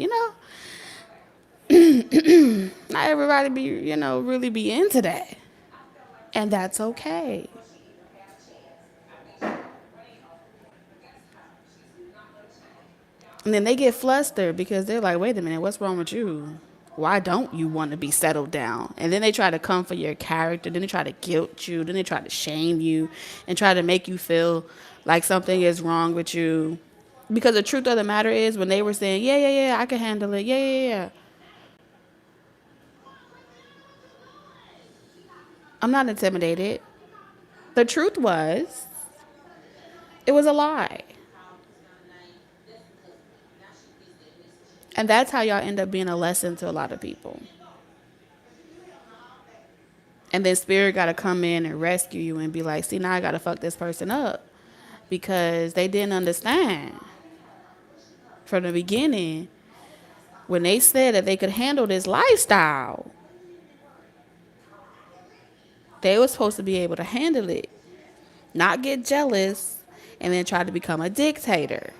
Not everybody be, really be into that. And that's okay. And then they get flustered because they're like, wait a minute, what's wrong with you? Why don't you want to be settled down? And then they try to come for your character. Then they try to guilt you. Then they try to shame you and try to make you feel like something is wrong with you. Because the truth of the matter is, when they were saying, yeah, yeah, yeah, I can handle it. Yeah, yeah, yeah. I'm not intimidated. The truth was, it was a lie. And that's how y'all end up being a lesson to a lot of people. And then spirit got to come in and rescue you and be like, see, now I got to fuck this person up because they didn't understand from the beginning when they said that they could handle this lifestyle. They were supposed to be able to handle it, not get jealous, and then try to become a dictator.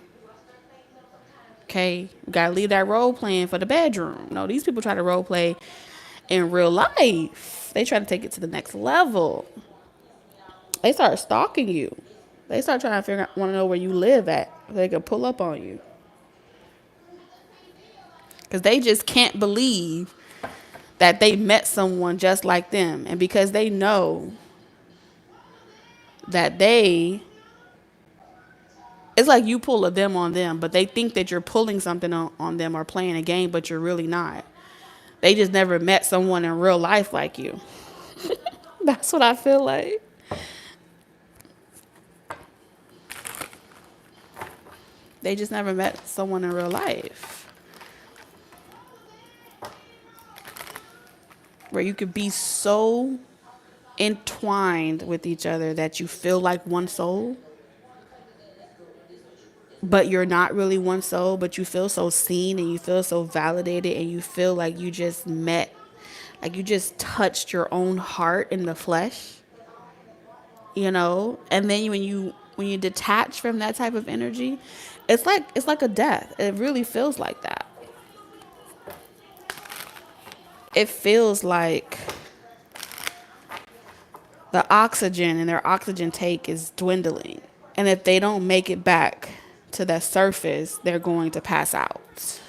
Okay, we got to leave that role playing for the bedroom. No, these people try to role play in real life. They try to take it to the next level. They start stalking you. They start trying to figure out, want to know where you live at so they can pull up on you. Because they just can't believe that they met someone just like them. And because they know that it's like you pull a them on them, but they think that you're pulling something on them or playing a game, but you're really not. They just never met someone in real life like you. That's what I feel like. They just never met someone in real life where you could be so entwined with each other that you feel like one soul, but you're not really one soul, but you feel so seen and you feel so validated and you feel like you just met, like you just touched your own heart in the flesh, you know? And then when you detach from that type of energy, it's like a death. It really feels like that. It feels like the oxygen in their oxygen tank is dwindling. And if they don't make it back to the surface, they're going to pass out.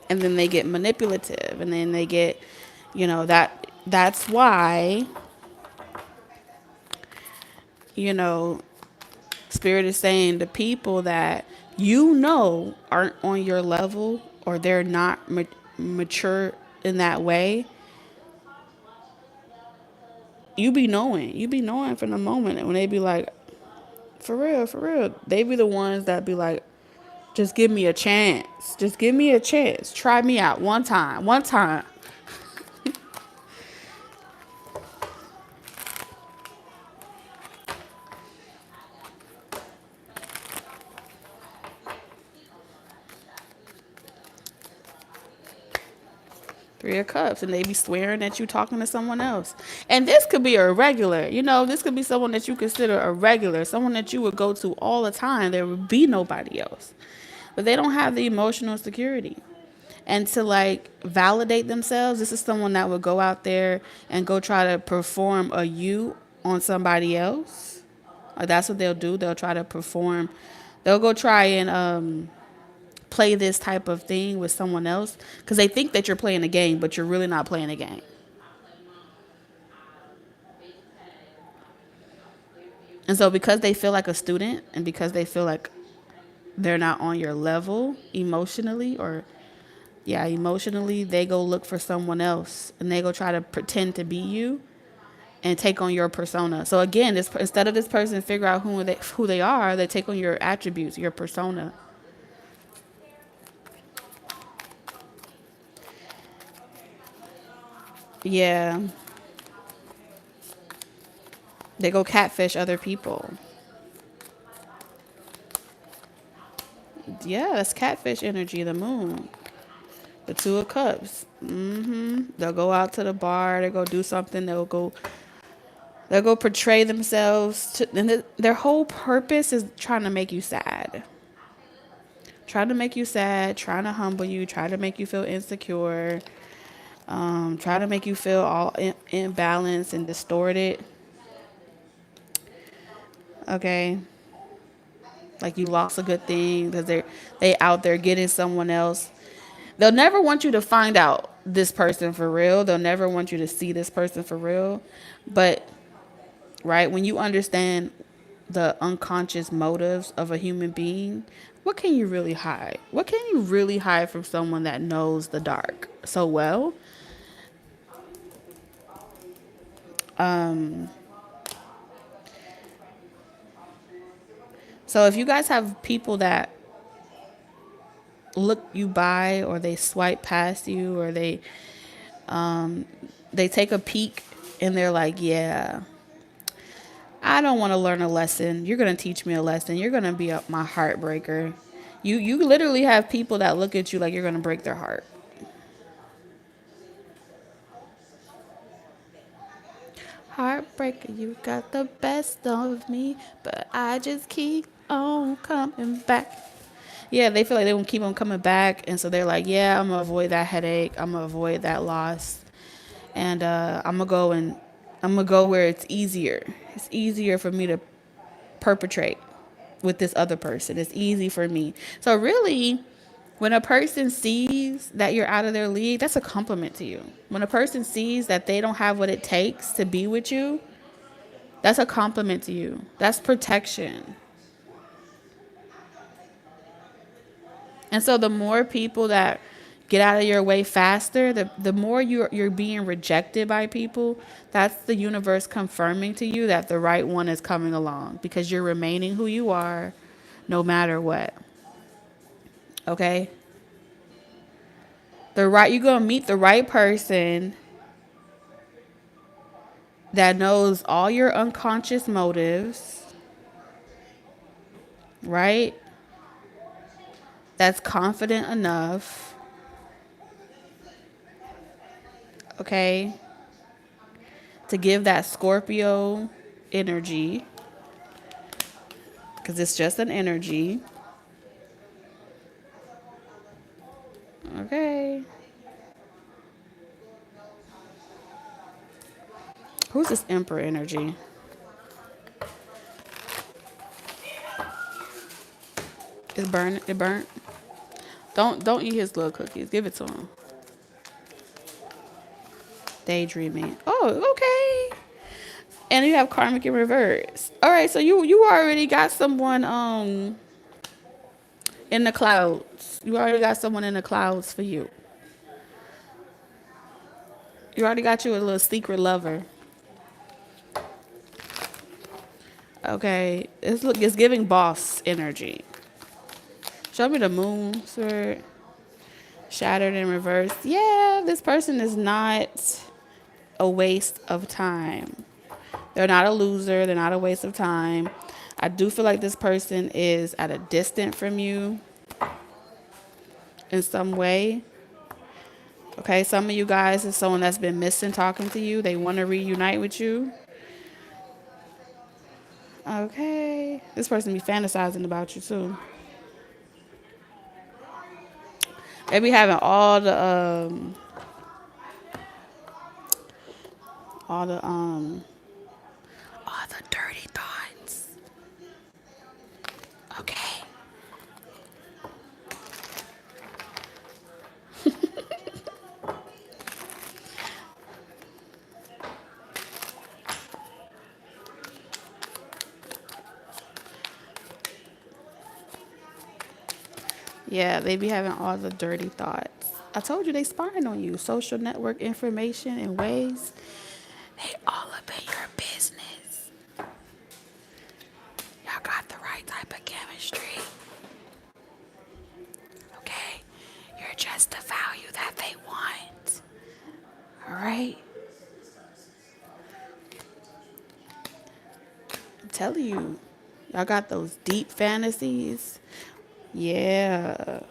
And then they get manipulative, and then they get, that's why, Spirit is saying the people that aren't on your level or they're not mature in that way, you be knowing from the moment. And when they be like, for real, they be the ones that be like, just give me a chance. Just give me a chance. Try me out one time. 3 of Cups, and they be swearing at you talking to someone else. And this could be a regular, this could be someone that you consider a regular, someone that you would go to all the time. There would be nobody else. But they don't have the emotional security. And to validate themselves, this is someone that would go out there and go try to perform a you on somebody else. That's what they'll do. They'll try to perform. They'll go try and play this type of thing with someone else because they think that you're playing a game, but you're really not playing a game. And so because they feel like a student and because they feel like they're not on your level emotionally, they go look for someone else and they go try to pretend to be you and take on your persona. So again, instead of this person figure out who they are, they take on your attributes, your persona. Yeah. They go catfish other people. Yeah, that's catfish energy, the moon. The 2 of Cups. They'll go out to the bar, they'll go do something, they'll go portray themselves and their whole purpose is trying to make you sad. Trying to humble you, try to make you feel insecure, try to make you feel all imbalanced and distorted. Okay. Like you lost a good thing because they out there getting someone else. They'll never want you to find out this person for real. They'll never want you to see this person for real. But right when you understand the unconscious motives of a human being, what can you really hide? What can you really hide from someone that knows the dark so well? So if you guys have people that look you by, or they swipe past you, or they take a peek and they're like, yeah, I don't want to learn a lesson. You're going to teach me a lesson. You're going to be my heartbreaker. You literally have people that look at you like you're going to break their heart. Heartbreaker, you got the best of me, but I just keep on coming back. Yeah, they feel like they won't keep on coming back, and so they're like, yeah, I'm gonna avoid that headache, I'm gonna avoid that loss, and I'm gonna go where it's easier. It's easier for me to perpetrate with this other person. It's easy for me. So really, when a person sees that you're out of their league, that's a compliment to you. When a person sees that they don't have what it takes to be with you, that's a compliment to you. That's protection. And so the more people that get out of your way faster, the more you're being rejected by people, that's the universe confirming to you that the right one is coming along, because you're remaining who you are no matter what. Okay? You're going to meet the right person that knows all your unconscious motives, right? That's confident enough, okay, to give that Scorpio energy, because it's just an energy. Okay. Who's this Emperor energy? It's burnt. It burnt. Don't eat his little cookies. Give it to him. Daydreaming. Oh, okay. And you have karmic in reverse. All right, so you already got someone in the clouds. You already got someone in the clouds for you. You already got you a little secret lover. Okay, it's giving boss energy. Show me the moon, sir. Shattered in reverse. Yeah, this person is not a waste of time. They're not a loser. They're not a waste of time. I do feel like this person is at a distance from you in some way. Okay, some of you guys is someone that's been missing talking to you. They want to reunite with you. Okay, this person be fantasizing about you too. They be having all the dirty thoughts. Okay. Yeah, they be having all the dirty thoughts. I told you they spying on you. Social network information and ways. They all up in your business. Y'all got the right type of chemistry. Okay? You're just the value that they want. Alright? I'm telling you. Y'all got those deep fantasies. Yeah.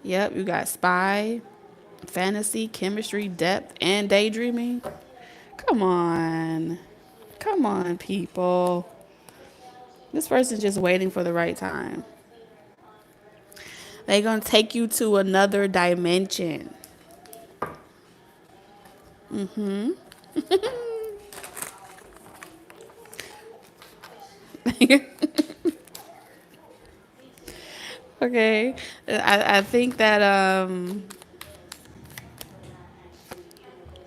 Yep, you got spy, fantasy, chemistry, depth, and daydreaming. Come on. Come on, people. This person's just waiting for the right time. They gonna take you to another dimension. Okay. I think that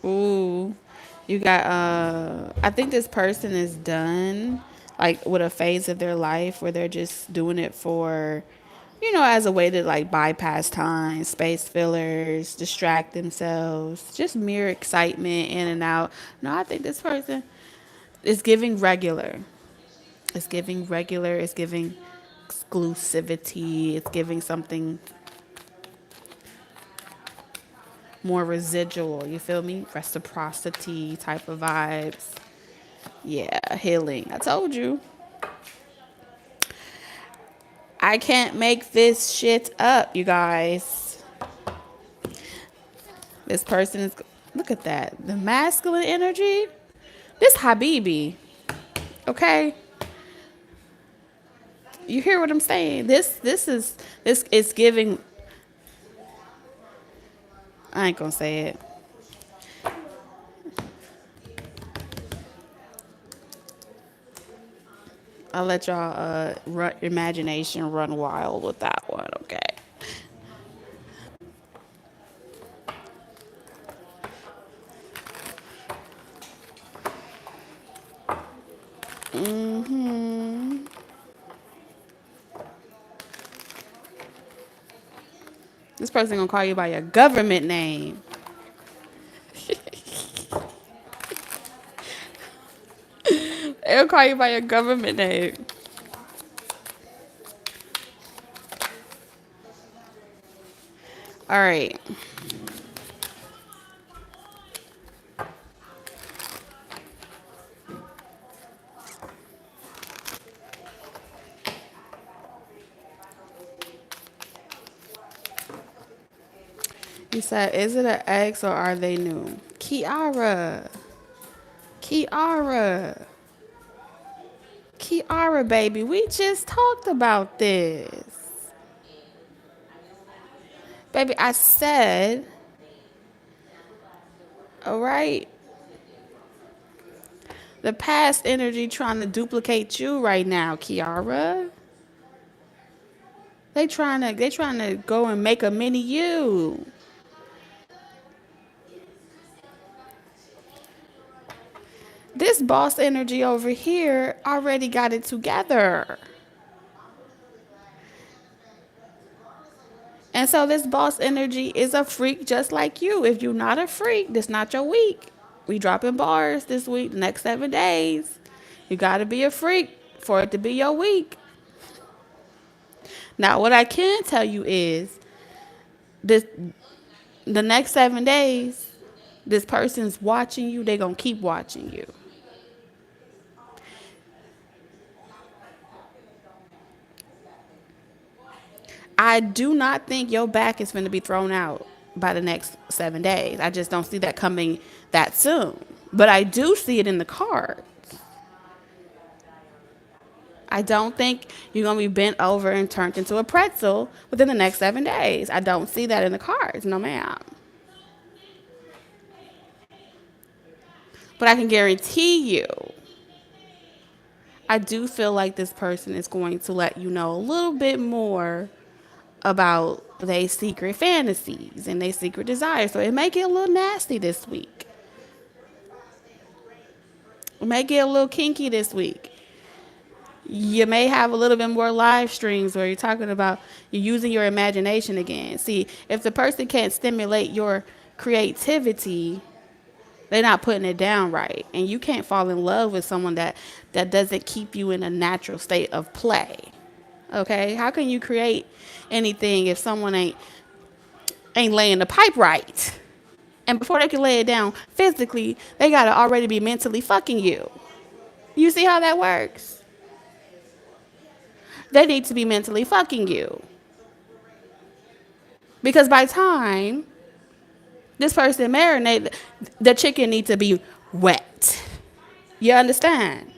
ooh, you got I think this person is done like with a phase of their life where they're just doing it for, as a way to like bypass time, space fillers, distract themselves, just mere excitement in and out. No, I think this person is giving regular. It's giving regular, it's giving exclusivity, it's giving something more residual, you feel me? Reciprocity type of vibes. Yeah, healing. I told you. I can't make this shit up, you guys. This person is, look at that. The masculine energy. This Habibi. Okay? You hear what I'm saying? This is giving, I ain't gonna say it. I'll let y'all imagination run wild with that one, okay? This person gonna call you by your government name. They'll call you by your government name. All right. You said, is it an ex or are they new? Kiara. Kiara. Kiara, baby. We just talked about this. Baby, I said, all right, the past energy trying to duplicate you right now, Kiara. They trying to go and make a mini you. This boss energy over here already got it together. And so this boss energy is a freak just like you. If you're not a freak, this not your week. We dropping bars this week, next 7 days. You got to be a freak for it to be your week. Now, what I can tell you is this: the next 7 days, this person's watching you. They're going to keep watching you. I do not think your back is going to be thrown out by the next 7 days. I just don't see that coming that soon. But I do see it in the cards. I don't think you're going to be bent over and turned into a pretzel within the next 7 days. I don't see that in the cards. No, ma'am. But I can guarantee you, I do feel like this person is going to let you know a little bit more about their secret fantasies and their secret desires. So it may get a little nasty this week. It may get a little kinky this week. You may have a little bit more live streams where you're talking about you're using your imagination again. See, if the person can't stimulate your creativity, they're not putting it down right. And you can't fall in love with someone that doesn't keep you in a natural state of play. Okay? How can you create anything if someone ain't laying the pipe right? And before they can lay it down physically, they got to already be mentally fucking you. You see how that works? They need to be mentally fucking you. Because by time this person marinate, the chicken needs to be wet. You understand?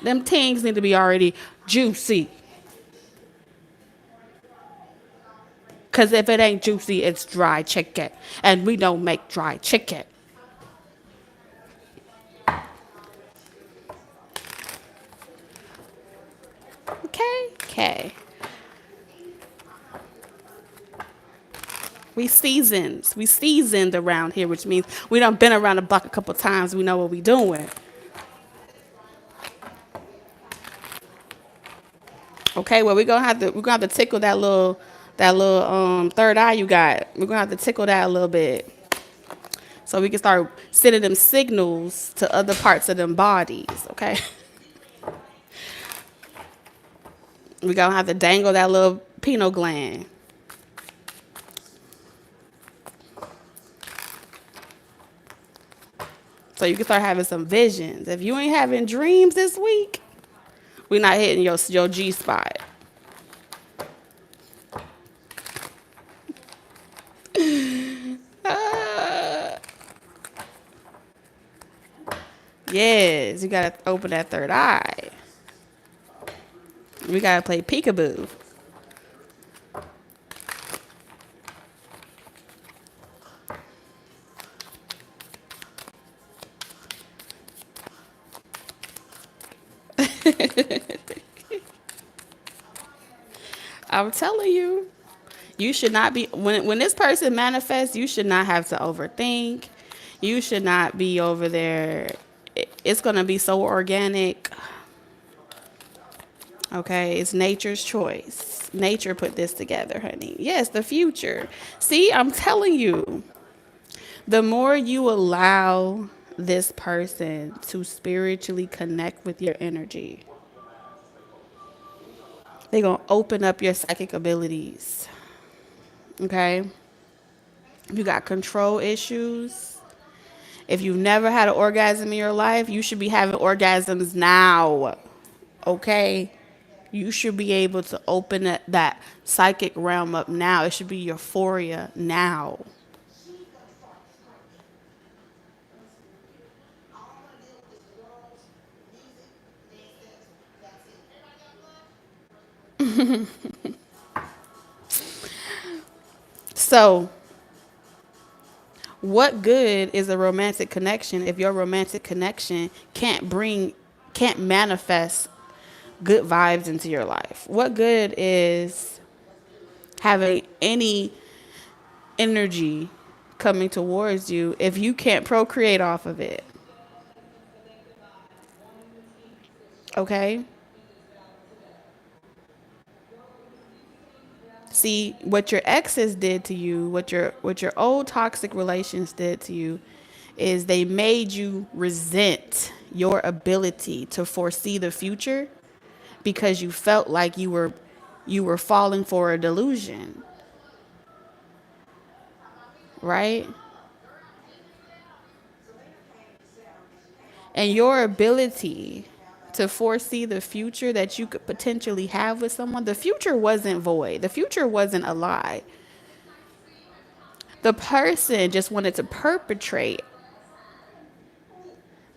Them things need to be already juicy. Because if it ain't juicy, it's dry chicken. And we don't make dry chicken. Okay? Okay. We seasoned around here, which means we done been around the block a couple times. We know what we doing. Okay, well we're gonna have to tickle that little third eye you got. We're gonna have to tickle that a little bit. So we can start sending them signals to other parts of them bodies, okay? We're gonna have to dangle that little pineal gland. So you can start having some visions. If you ain't having dreams this week, we're not hitting your G spot. Yes, you gotta open that third eye. We gotta play peekaboo. I'm telling you, you should not be when this person manifests. You should not have to overthink. You should not be over there. It's gonna be so organic. Okay, it's nature's choice. Nature put this together, honey. Yes, the future. See, I'm telling you, the more you allow this person to spiritually connect with your energy, they're going to open up your psychic abilities. Okay? If you got control issues, if you've never had an orgasm in your life, you should be having orgasms now. Okay? You should be able to open that psychic realm up now. It should be euphoria now. So, what good is a romantic connection if your romantic connection can't manifest good vibes into your life? What good is having any energy coming towards you if you can't procreate off of it? Okay? See, what your exes did to you, what your old toxic relations did to you is they made you resent your ability to foresee the future because you felt like you were falling for a delusion. Right? And your ability to foresee the future that you could potentially have with someone, the future wasn't void. The future wasn't a lie. The person just wanted to perpetrate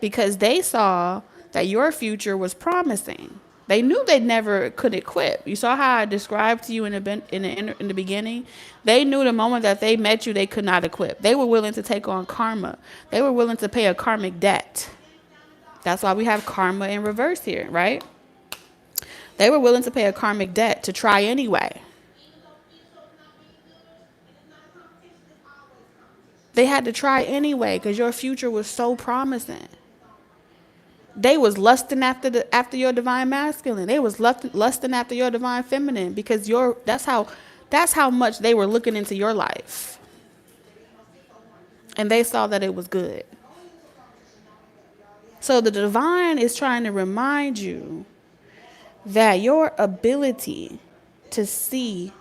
because they saw that your future was promising. They knew they never could equip. You saw how I described to you in the beginning. They knew the moment that they met you, they could not equip. They were willing to take on karma. They were willing to pay a karmic debt. That's why we have karma in reverse here, right? They were willing to pay a karmic debt to try anyway. They had to try anyway because your future was so promising. They was lusting after your divine masculine. They was lusting after your divine feminine because that's how much they were looking into your life. And they saw that it was good. So the divine is trying to remind you that your ability to see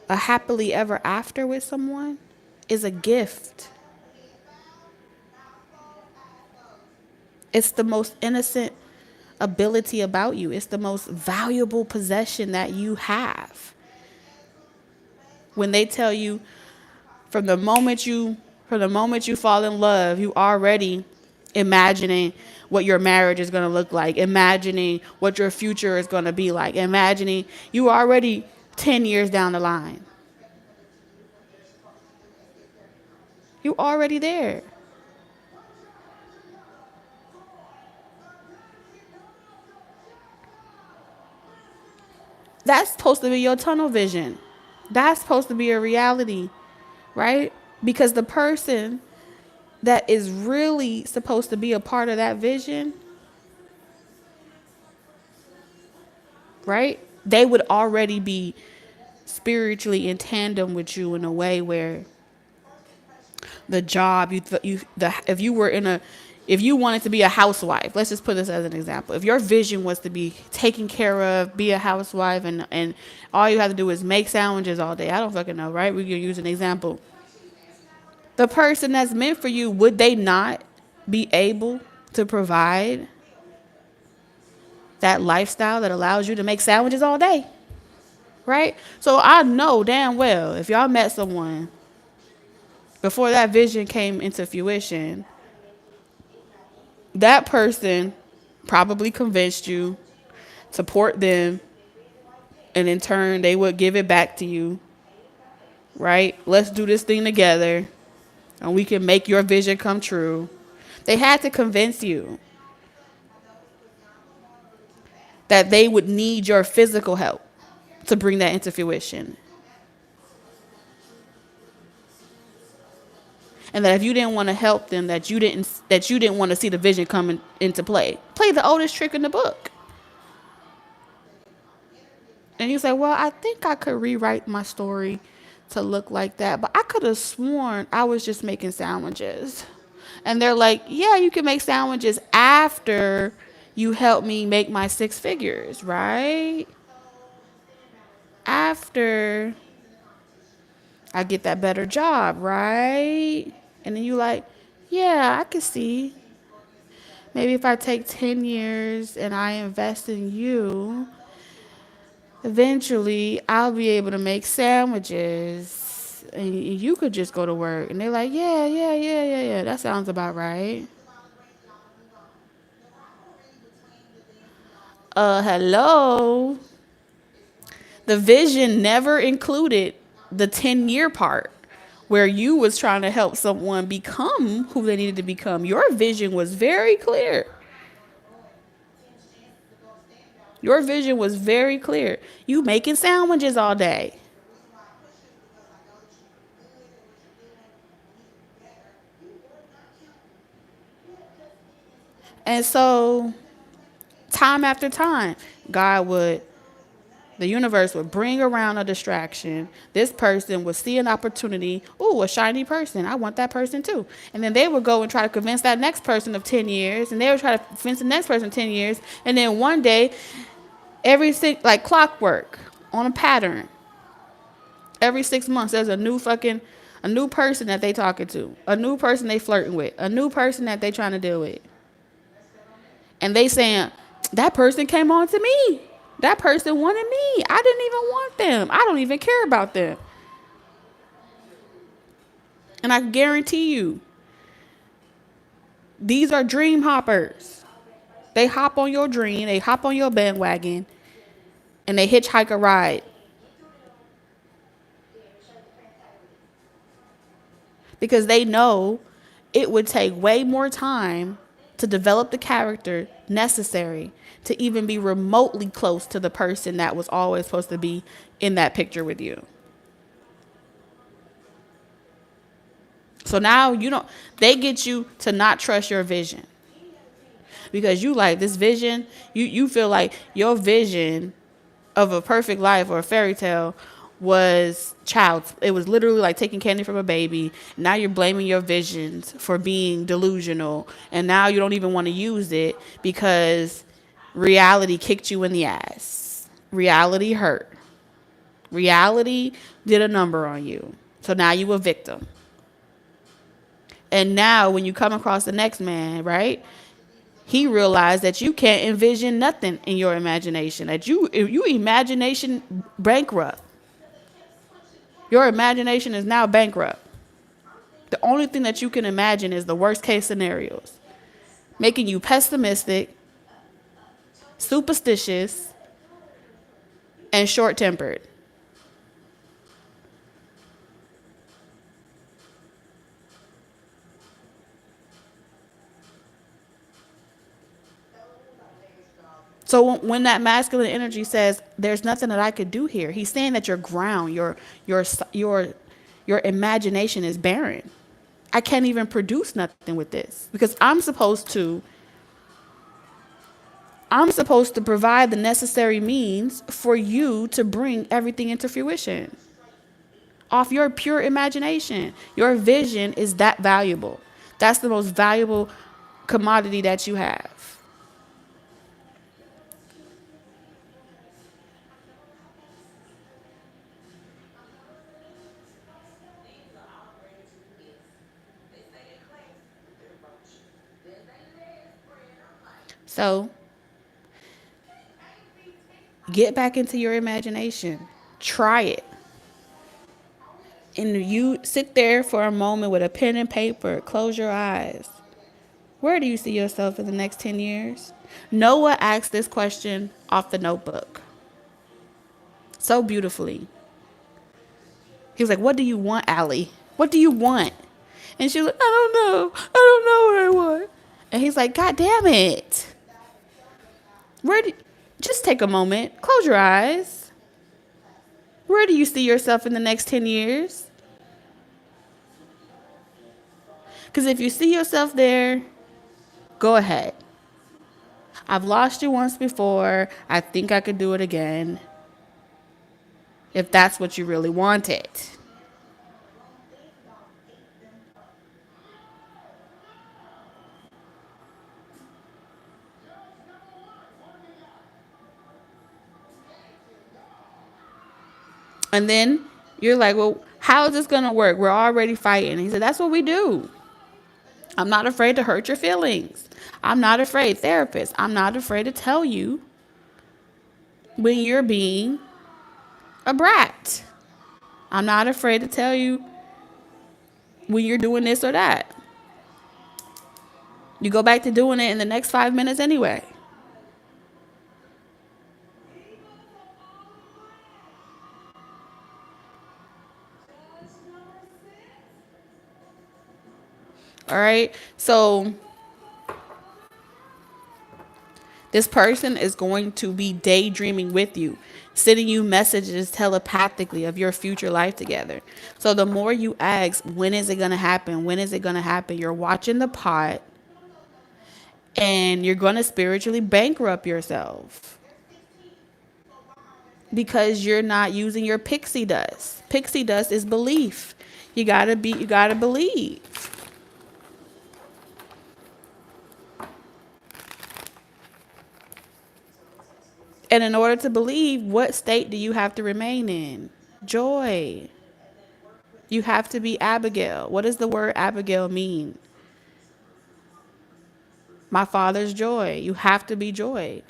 a happily ever after with someone is a gift. It's the most innocent ability about you. It's the most valuable possession that you have. When they tell you from the moment you fall in love, you already imagining what your marriage is going to look like, imagining what your future is going to be like, imagining you already 10 years down the line. You already there. That's supposed to be your tunnel vision. That's supposed to be a reality, right? Because the person that is really supposed to be a part of that vision, right? They would already be spiritually in tandem with you in a way where the job if you wanted to be a housewife, let's just put this as an example. If your vision was to be taken care of, be a housewife, and all you have to do is make sandwiches all day, I don't fucking know, right? We can use an example. The person that's meant for you, would they not be able to provide that lifestyle that allows you to make sandwiches all day? Right? So I know damn well if y'all met someone before that vision came into fruition, that person probably convinced you, support them, and in turn they would give it back to you. Right? Let's do this thing together and we can make your vision come true. They had to convince you that they would need your physical help to bring that into fruition. And that if you didn't want to help them, that you didn't want to see the vision come into play. Play the oldest trick in the book. And you say, well, I think I could rewrite my story to look like that, but I could have sworn I was just making sandwiches. And they're like, yeah, you can make sandwiches after you help me make my 6 figures, right? After I get that better job, right? And then you like, yeah, I can see. Maybe if I take 10 years and I invest in you, eventually I'll be able to make sandwiches and you could just go to work. And they're like, yeah. That sounds about right. Hello. The vision never included the 10-year part where you was trying to help someone become who they needed to become. Your vision was very clear. Your vision was very clear. You making sandwiches all day. And so time after time, the universe would bring around a distraction. This person would see an opportunity. Ooh, a shiny person. I want that person too. And then they would go and try to convince that next person of 10 years. And they would try to convince the next person 10 years. And then one day, like clockwork on a pattern. Every 6 months, there's a new person that they talking to. A new person they flirting with. A new person that they trying to deal with. And they saying, that person came on to me. That person wanted me. I didn't even want them. I don't even care about them. And I guarantee you, these are dream hoppers. They hop on your dream. They hop on your bandwagon. And they hitchhike a ride. Because they know it would take way more time to develop the character necessary to even be remotely close to the person that was always supposed to be in that picture with you. So now they get you to not trust your vision. Because you like this vision, you feel like your vision of a perfect life or a fairy tale was it was literally like taking candy from a baby. Now you're blaming your visions for being delusional. And now you don't even want to use it because reality kicked you in the ass. Reality hurt. Reality did a number on you. So now you a victim. And now when you come across the next man, right? He realized that you can't envision nothing in your imagination. That you imagination bankrupt. Your imagination is now bankrupt. The only thing that you can imagine is the worst case scenarios, making you pessimistic, superstitious, and short-tempered. So when that masculine energy says there's nothing that I could do here, he's saying that your ground, your your imagination is barren. I can't even produce nothing with this because I'm supposed to provide the necessary means for you to bring everything into fruition off your pure imagination. Your vision is that valuable. That's the most valuable commodity that you have. So get back into your imagination. Try it. And you sit there for a moment with a pen and paper. Close your eyes. Where do you see yourself in the next 10 years? Noah asked this question off the notebook so beautifully. He was like, "What do you want, Allie? What do you want?" And she was like, "I don't know. I don't know what I want." And he's like, "God damn it. Where do just take a moment. Close your eyes. Where do you see yourself in the next 10 years? Because if you see yourself there, go ahead. I've lost you once before. I think I could do it again. If that's what you really wanted." And then you're like, "Well, how is this going to work? We're already fighting." He said, "That's what we do. I'm not afraid to hurt your feelings. I'm not afraid, therapist. I'm not afraid to tell you when you're being a brat. I'm not afraid to tell you when you're doing this or that. You go back to doing it in the next 5 minutes anyway." All right. So this person is going to be daydreaming with you, sending you messages telepathically of your future life together. So the more you ask, when is it going to happen? When is it going to happen? You're watching the pot and you're going to spiritually bankrupt yourself because you're not using your pixie dust. Pixie dust is belief. You got to believe. And in order to believe, what state do you have to remain in? Joy. You have to be Abigail. What does the word Abigail mean? My father's joy. You have to be joy.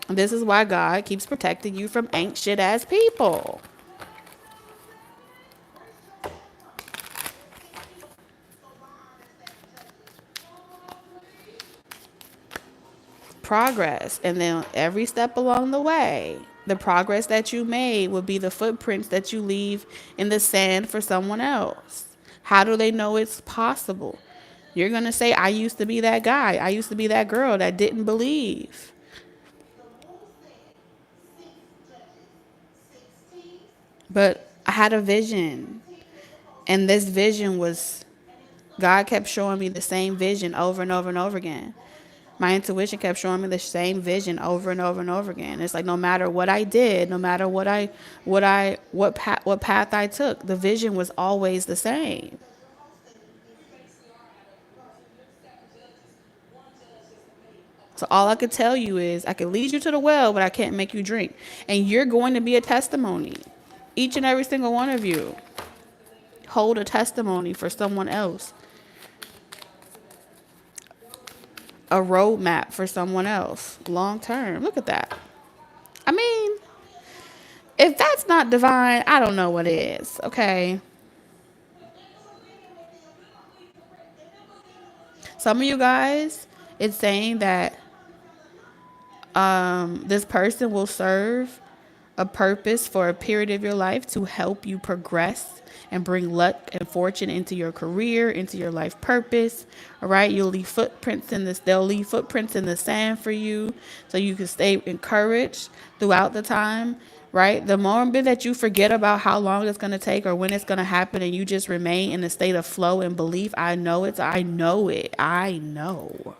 This is why God keeps protecting you from ain't shit ass people. Progress. And then every step along the way, the progress that you made will be the footprints that you leave in the sand for someone else. How do they know it's possible? You're going to say, "I used to be that guy. I used to be that girl that didn't believe. But I had a vision." And this vision was, God kept showing me the same vision over and over and over again. My intuition kept showing me the same vision over and over and over again. It's like no matter what I did, no matter what path I took, the vision was always the same. So all I could tell you is I could lead you to the well, but I can't make you drink. And you're going to be a testimony. Each and every single one of you hold a testimony for someone else, a roadmap for someone else, long term. Look at that. I mean, if that's not divine, I don't know what is. Okay. Some of you guys, it's saying that this person will serve a purpose for a period of your life to help you progress and bring luck and fortune into your career, into your life purpose. All right, you'll leave footprints in this. They'll leave footprints in the sand for you, so you can stay encouraged throughout the time. Right, the moment that you forget about how long it's gonna take or when it's gonna happen, and you just remain in a state of flow and belief. I know it. I know it. I know.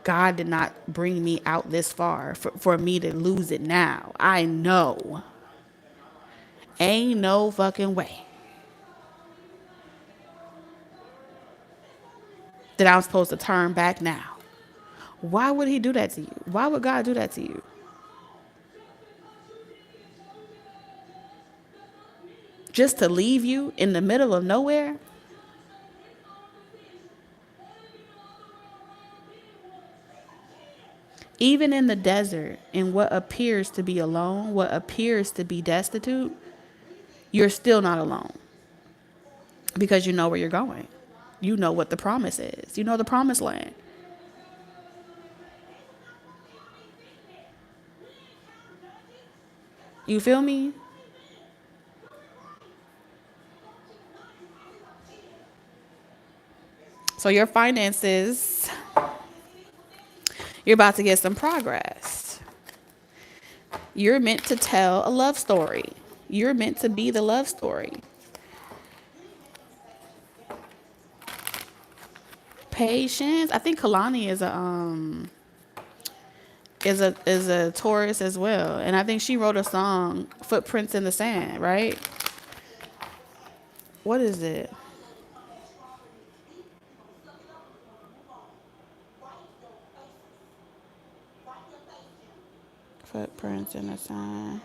God did not bring me out this far for me to lose it now. I know. Ain't no fucking way that I'm supposed to turn back now. Why would he do that to you? Why would God do that to you? Just to leave you in the middle of nowhere? Even in the desert, in what appears to be alone, what appears to be destitute, you're still not alone because you know where you're going. You know what the promise is. You know the promised land. You feel me? So your finances, you're about to get some progress. You're meant to tell a love story. You're meant to be the love story. Patience. I think Kalani is a Taurus as well, and I think she wrote a song, "Footprints in the Sand." Right? What is it? Footprints in the Sand.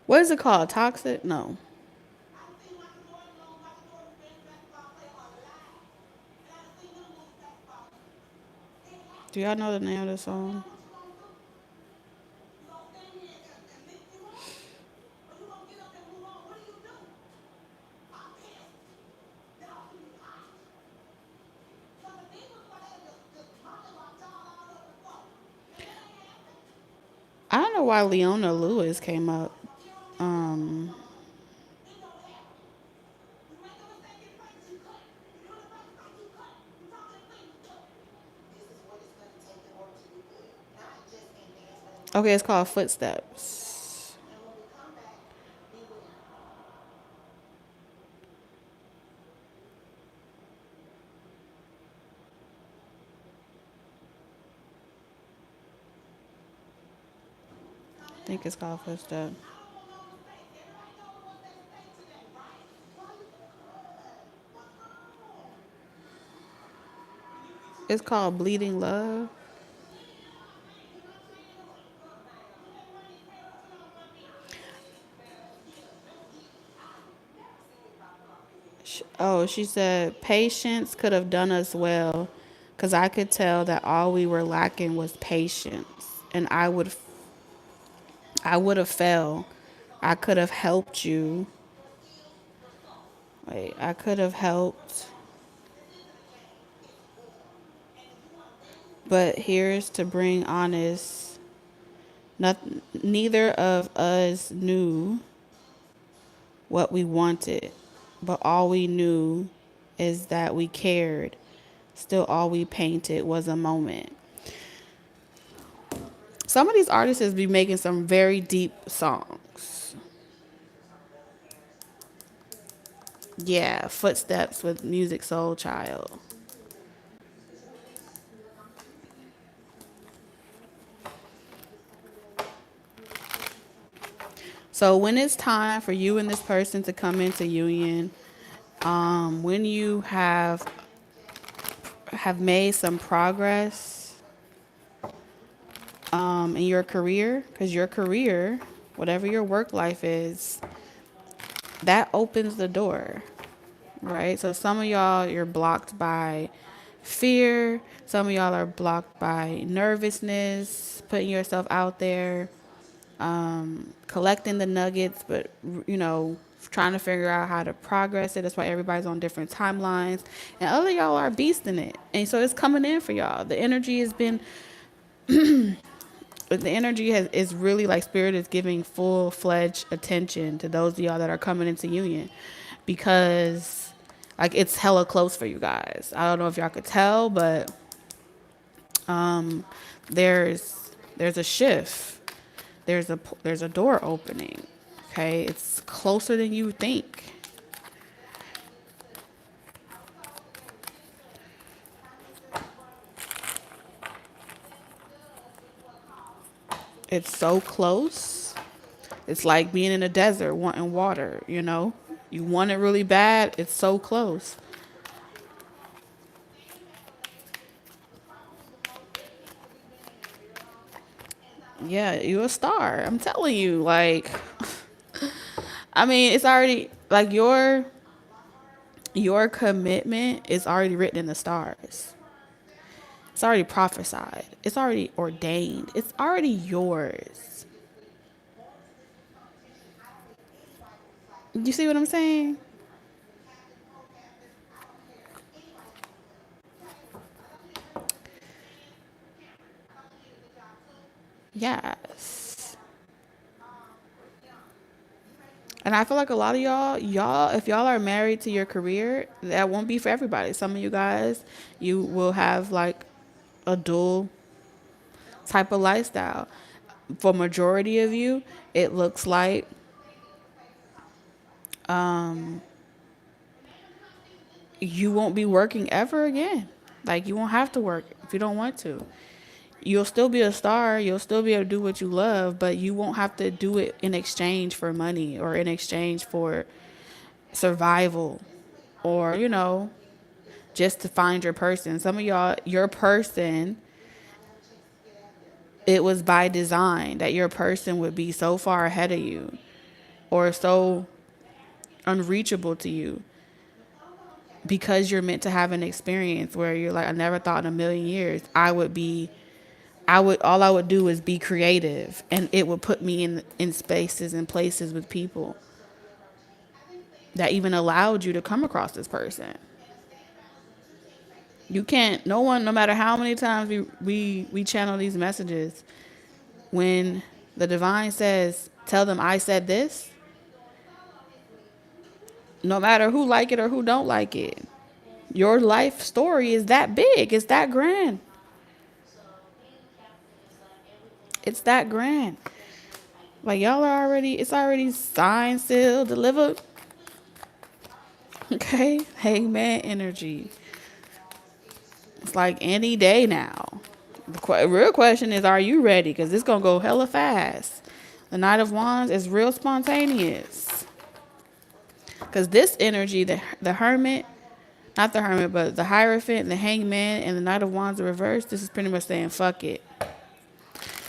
What is it called? Toxic? No. Do y'all know the name of the song? I don't know why Leona Lewis came up. Um, okay, it's called Footsteps. I think it's called Footsteps. It's called Bleeding Love. Oh, she said, patience could have done us well, because I could tell that all we were lacking was patience. And I would have failed. I could have helped you. Wait, I could have helped. But here's to bring honest. Not, neither of us knew what we wanted, but all we knew is that we cared. Still, all we painted was a moment. Some of these artists be making some very deep songs. Yeah, Footsteps with Music Soul Child. So when it's time for you and this person to come into union, when you have made some progress in your career, because your career, whatever your work life is, that opens the door. right? So some of y'all, you're blocked by fear. Some of y'all are blocked by nervousness, putting yourself out there, collecting the nuggets, but trying to figure out how to progress it. That's why everybody's on different timelines, and other y'all are beasting it, and so it's coming in for y'all. The energy has been, the energy is really like spirit is giving full-fledged attention to those of y'all that are coming into union, because like it's hella close for you guys. I don't know if y'all could tell, but there's a shift. There's a door opening. Okay, it's closer than you think. It's so close. It's like being in a desert wanting water, You want it really bad. It's so close. Yeah, you're a star. I'm telling you, like, I mean, it's already like your commitment is already written in the stars. It's already prophesied. It's already ordained. It's already yours. You see what I'm saying? Yes. And I feel like a lot of if y'all are married to your career, that won't be for everybody. Some of you guys, you will have like a dual type of lifestyle. For majority of you, it looks like you won't be working ever again. Like you won't have to work if you don't want to. You'll still be a star. You'll still be able to do what you love, but you won't have to do it in exchange for money or in exchange for survival or, just to find your person. Some of y'all, your person, it was by design that your person would be so far ahead of you or so unreachable to you because you're meant to have an experience where you're like, I never thought in a million years all I would do is be creative, and it would put me in spaces and places with people that even allowed you to come across this person. You can't, no one, no matter how many times we channel these messages, when the divine says, tell them I said this, no matter who like it or who don't like it, your life story is that big. It's that grand. It's that grand. Like y'all are already, it's already signed, sealed, delivered. Okay? Hangman energy. It's like any day now. The real question is, are you ready? Because it's going to go hella fast. The Knight of Wands is real spontaneous. Because this energy, the Hermit, not the Hermit, but the Hierophant, the Hangman, and the Knight of Wands in reverse, this is pretty much saying, fuck it.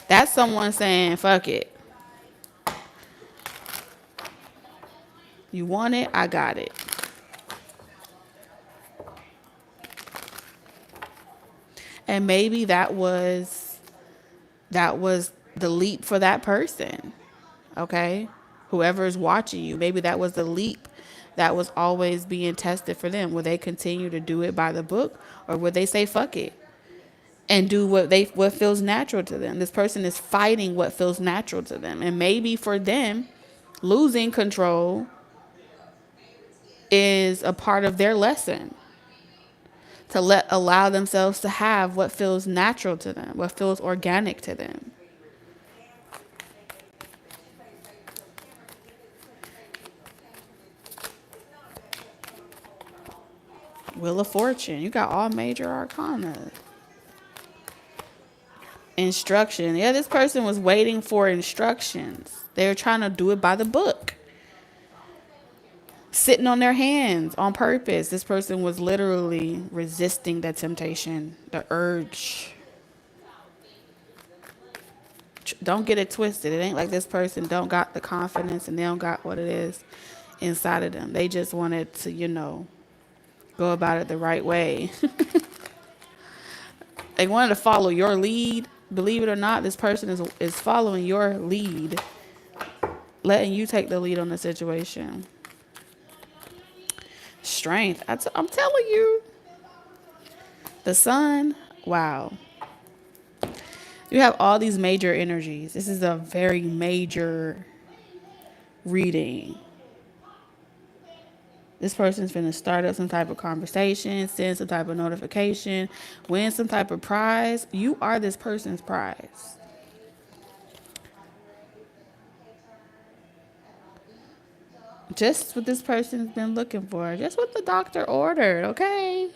That's someone saying, fuck it. You want it, I got it. And maybe that was the leap for that person. Okay? Whoever is watching you, maybe that was the leap that was always being tested for them. Will they continue to do it by the book, or would they say fuck it and do what feels natural to them? This person is fighting what feels natural to them. And maybe for them, losing control is a part of their lesson, to allow themselves to have what feels natural to them, what feels organic to them. Wheel of Fortune. You got all major arcana. Instruction. Yeah, this person was waiting for instructions. They were trying to do it by the book. Sitting on their hands on purpose. This person was literally resisting the temptation, the urge. Don't get it twisted. It ain't like this person don't got the confidence and they don't got what it is inside of them. They just wanted to, go about it the right way. They wanted to follow your lead. Believe it or not, this person is following your lead, letting you take the lead on the situation. Strength. I'm telling you. The sun. Wow. You have all these major energies. This is a very major reading. This person's going to start up some type of conversation, send some type of notification, win some type of prize. You are this person's prize. Just what this person's been looking for. Just what the doctor ordered, okay?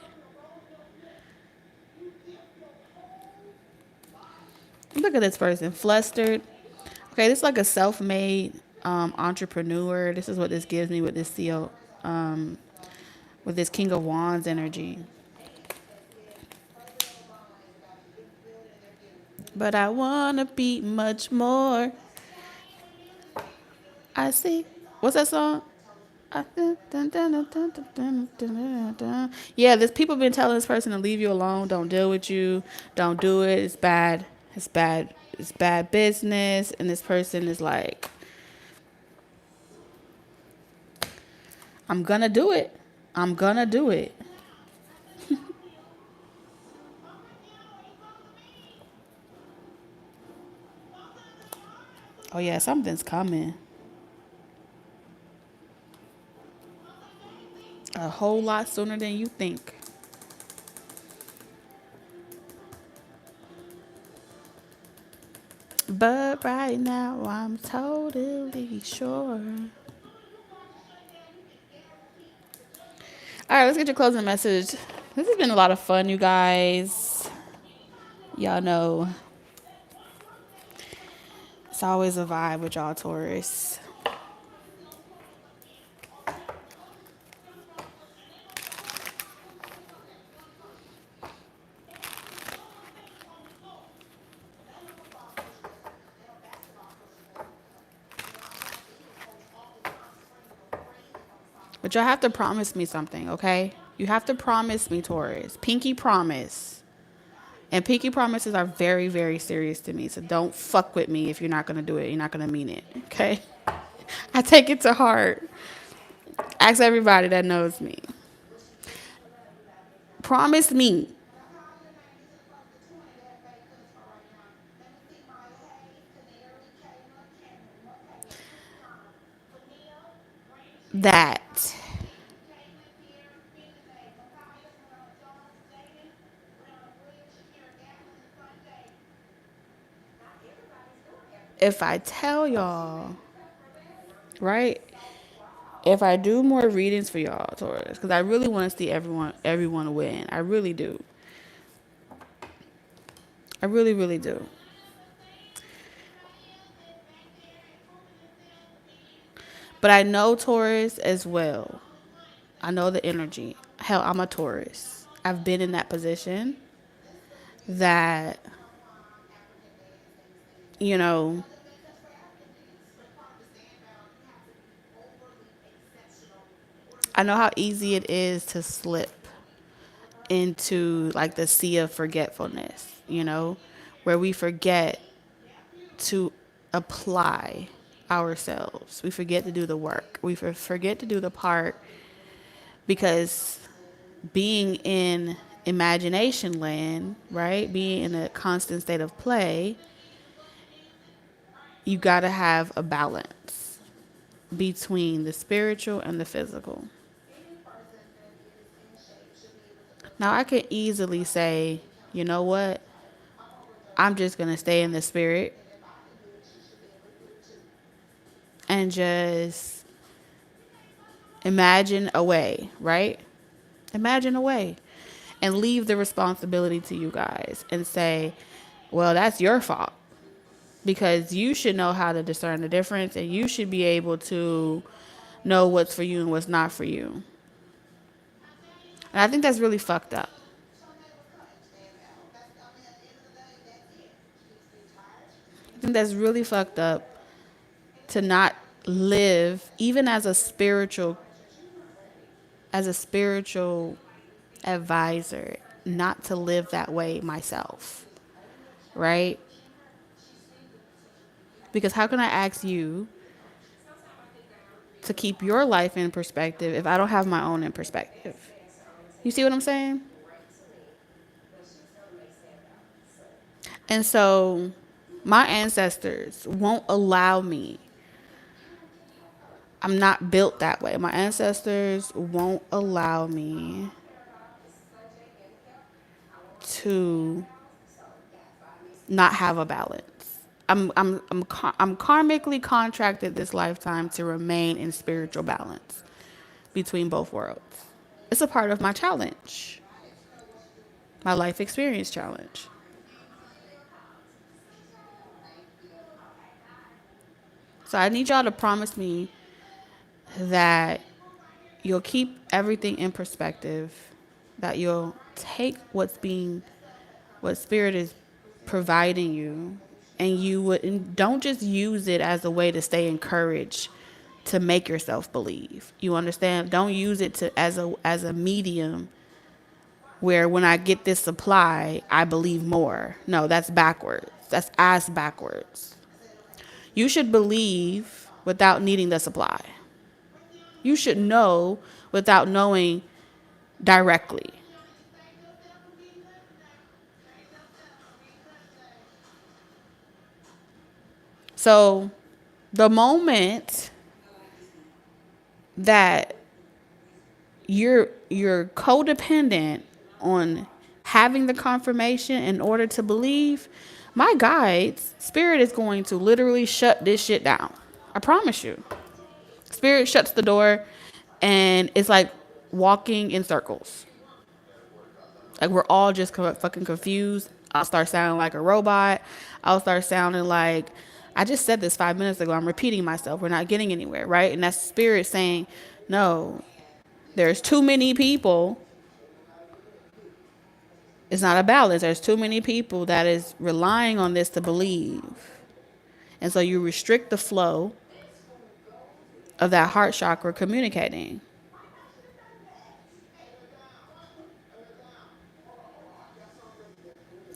Look at this person, flustered. Okay, this is like a self-made entrepreneur. This is what this gives me with this seal, with this King of Wands energy. But I want to be much more. I see. What's that song? Yeah, there's people been telling this person to leave you alone. Don't deal with you. Don't do it. It's bad. It's bad. It's bad business. And this person is like, I'm going to do it. I'm going to do it. Oh, yeah, something's coming. A whole lot sooner than you think. But right now, I'm totally sure. All right, let's get your closing message. This has been a lot of fun, you guys. Y'all know it's always a vibe with y'all, Taurus. But y'all have to promise me something, okay? You have to promise me, Taurus. Pinky promise. And pinky promises are very, very serious to me. So don't fuck with me if you're not going to do it. You're not going to mean it, okay? I take it to heart. Ask everybody that knows me. Promise me that if I tell y'all, right? If I do more readings for y'all, Taurus, because I really want to see everyone win. I really do. I really, really do. But I know Taurus as well. I know the energy. Hell, I'm a Taurus. I've been in that position that, you know, I know how easy it is to slip into like the sea of forgetfulness, you know, where we forget to apply ourselves. We forget to do the work. We forget to do the part because being in imagination land, right? Being in a constant state of play, you got to have a balance between the spiritual and the physical. Now, I could easily say, you know what? I'm just going to stay in the spirit and just imagine a way, right? Imagine a way and leave the responsibility to you guys and say, well, that's your fault because you should know how to discern the difference and you should be able to know what's for you and what's not for you. And I think that's really fucked up. I think that's really fucked up to not live even as a spiritual advisor not to live that way myself, right? Because how can I ask you to keep your life in perspective if I don't have my own in perspective? You see what I'm saying? And so my ancestors won't allow me. I'm not built that way. My ancestors won't allow me to not have a balance. I'm karmically contracted this lifetime to remain in spiritual balance between both worlds. It's a part of my challenge, my life experience challenge. So I need y'all to promise me that you'll keep everything in perspective, that you'll take what spirit is providing you, and don't just use it as a way to stay encouraged to make yourself believe. You understand? Don't use it as a medium where when I get this supply, I believe more. No, that's backwards. That's ass backwards. You should believe without needing the supply. You should know without knowing directly. So the moment that you're codependent on having the confirmation in order to believe, my guides, spirit is going to literally shut this shit down. I promise you. Spirit shuts the door and it's like walking in circles. Like we're all just fucking confused. I'll start sounding like a robot. I'll start sounding like, I just said this 5 minutes ago. I'm repeating myself. We're not getting anywhere, right? And that's spirit saying, no, there's too many people. It's not a balance. There's too many people that is relying on this to believe. And so you restrict the flow of that heart chakra communicating.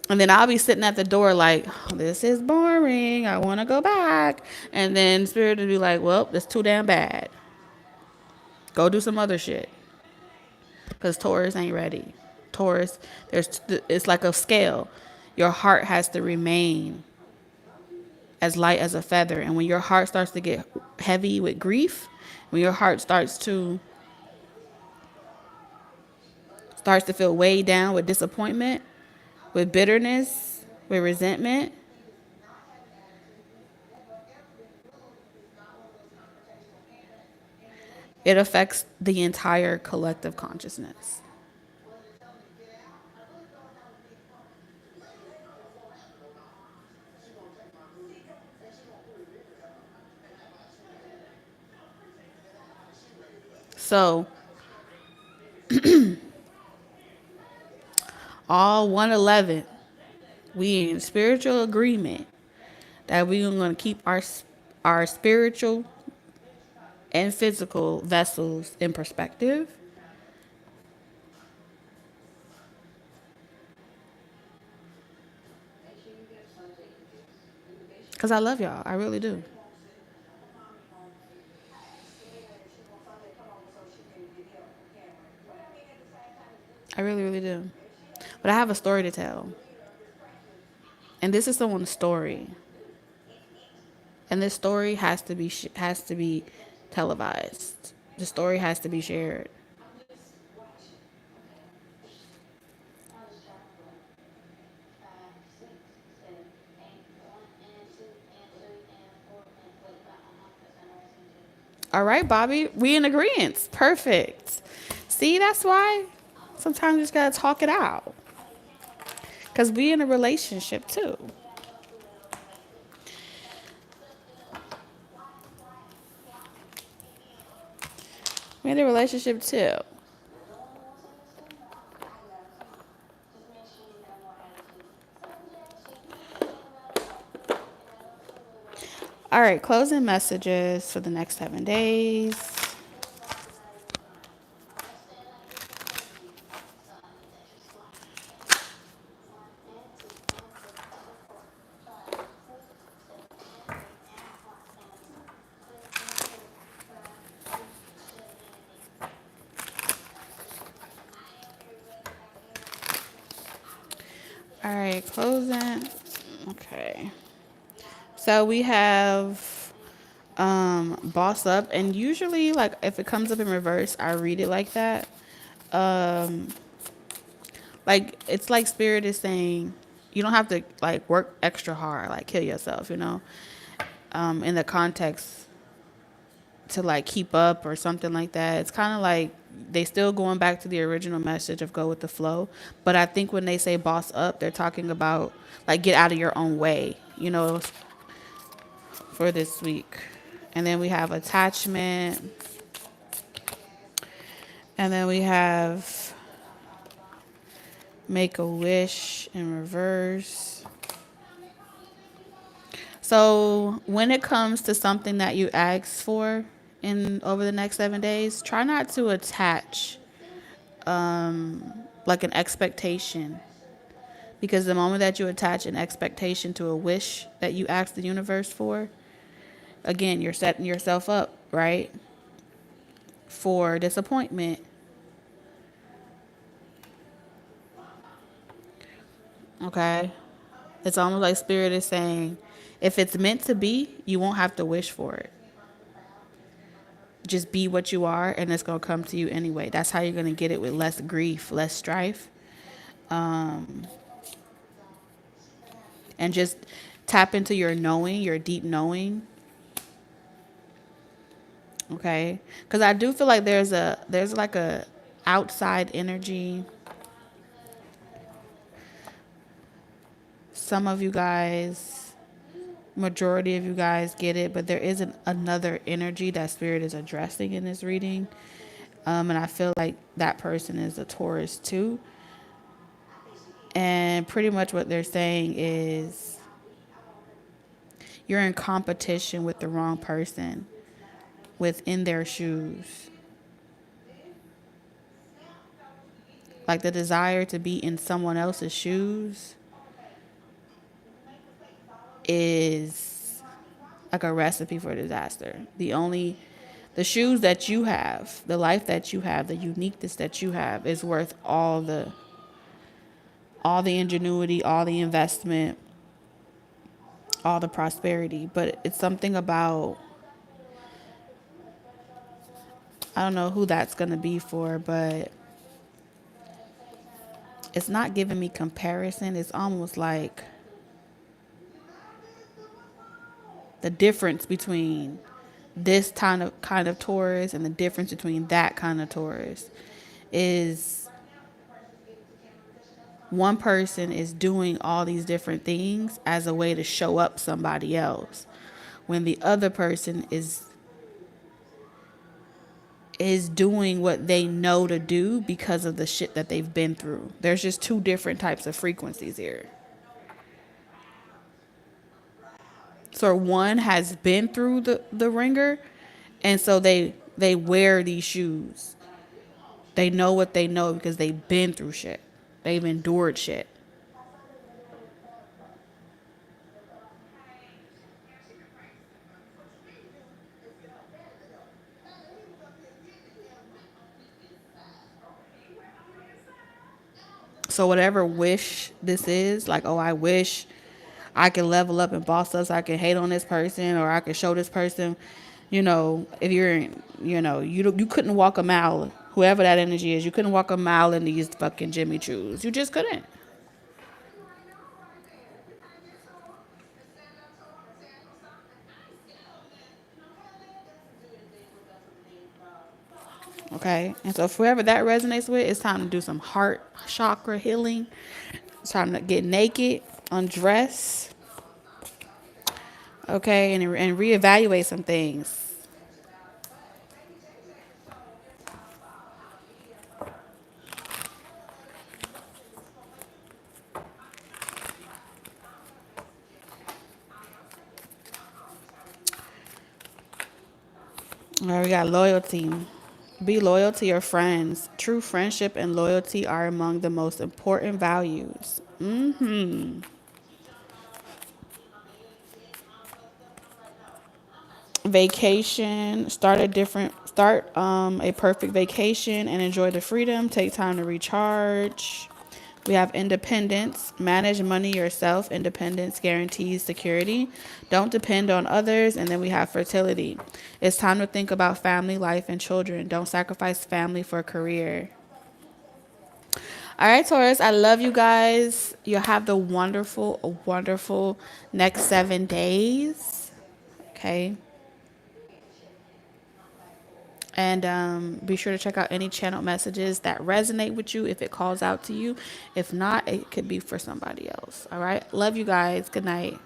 And then I'll be sitting at the door like, oh, this is boring. I want to go back. And then spirit will be like, well, that's too damn bad. Go do some other shit. Because Taurus ain't ready. Taurus, it's like a scale. Your heart has to remain as light as a feather. And when your heart starts to get heavy with grief, when your heart starts to feel weighed down with disappointment, with bitterness, with resentment, it affects the entire collective consciousness. So, all 111, we in spiritual agreement that we're going to keep our spiritual and physical vessels in perspective. Because I love y'all. I really do. I really, really do. But I have a story to tell. And this is someone's story. And this story has to be televised. The story has to be shared. All right, Bobby, we in agreement. Perfect. See, that's why sometimes you just gotta talk it out. Because we in a relationship too. We in a relationship too. All right, closing messages for the next 7 days. All right, closing. Okay. So we have boss up, and usually like if it comes up in reverse, I read it like that. Um like it's like spirit is saying you don't have to like work extra hard, like kill yourself, in the context to like keep up or something like that. It's kind of like they still going back to the original message of go with the flow. But I think when they say boss up, they're talking about like get out of your own way, for this week. And then we have attachment. And then we have make a wish in reverse. So when it comes to something that you ask for in over the next 7 days, try not to attach like an expectation, because the moment that you attach an expectation to a wish that you ask the universe for, again, you're setting yourself up, right, for disappointment. Okay, it's almost like spirit is saying, if it's meant to be, you won't have to wish for it. Just be what you are, and it's going to come to you anyway. That's how you're going to get it, with less grief, less strife. And just tap into your knowing, your deep knowing. Okay, because I do feel like there's like a outside energy. Some of you guys, majority of you guys get it, but there isn't another energy that spirit is addressing in this reading. And I feel like that person is a Taurus too. And pretty much what they're saying is you're in competition with the wrong person within their shoes. Like the desire to be in someone else's shoes is like a recipe for disaster. The shoes that you have, the life that you have, the uniqueness that you have is worth all the ingenuity, all the investment, all the prosperity. But it's something about, I don't know who that's going to be for, but it's not giving me comparison. It's almost like the difference between this kind of Taurus and the difference between that kind of Taurus is one person is doing all these different things as a way to show up somebody else, when the other person is doing what they know to do because of the shit that they've been through. There's just two different types of frequencies here. So one has been through the ringer, and so they wear these shoes. They know what they know because they've been through shit. They've endured shit. So whatever wish this is, like, oh, I wish I could level up and boss up so I can hate on this person, or I could show this person, if you're, you couldn't walk a mile, whoever that energy is, you couldn't walk a mile in these fucking Jimmy Choos. You just couldn't. Okay. And so for whoever that resonates with, it's time to do some heart chakra healing. It's time to get naked, undress, okay, and reevaluate some things. All right, we got loyalty. Be loyal to your friends. True friendship and loyalty are among the most important values. Vacation. Start a perfect vacation and enjoy the freedom. Take time to recharge. We have independence, manage money yourself. Independence guarantees security. Don't depend on others. And then we have fertility. It's time to think about family, life, and children. Don't sacrifice family for a career. All right, Taurus, I love you guys. You'll have the wonderful next 7 days. Okay. And be sure to check out any channel messages that resonate with you if it calls out to you. If not, it could be for somebody else. All right. Love you guys. Good night.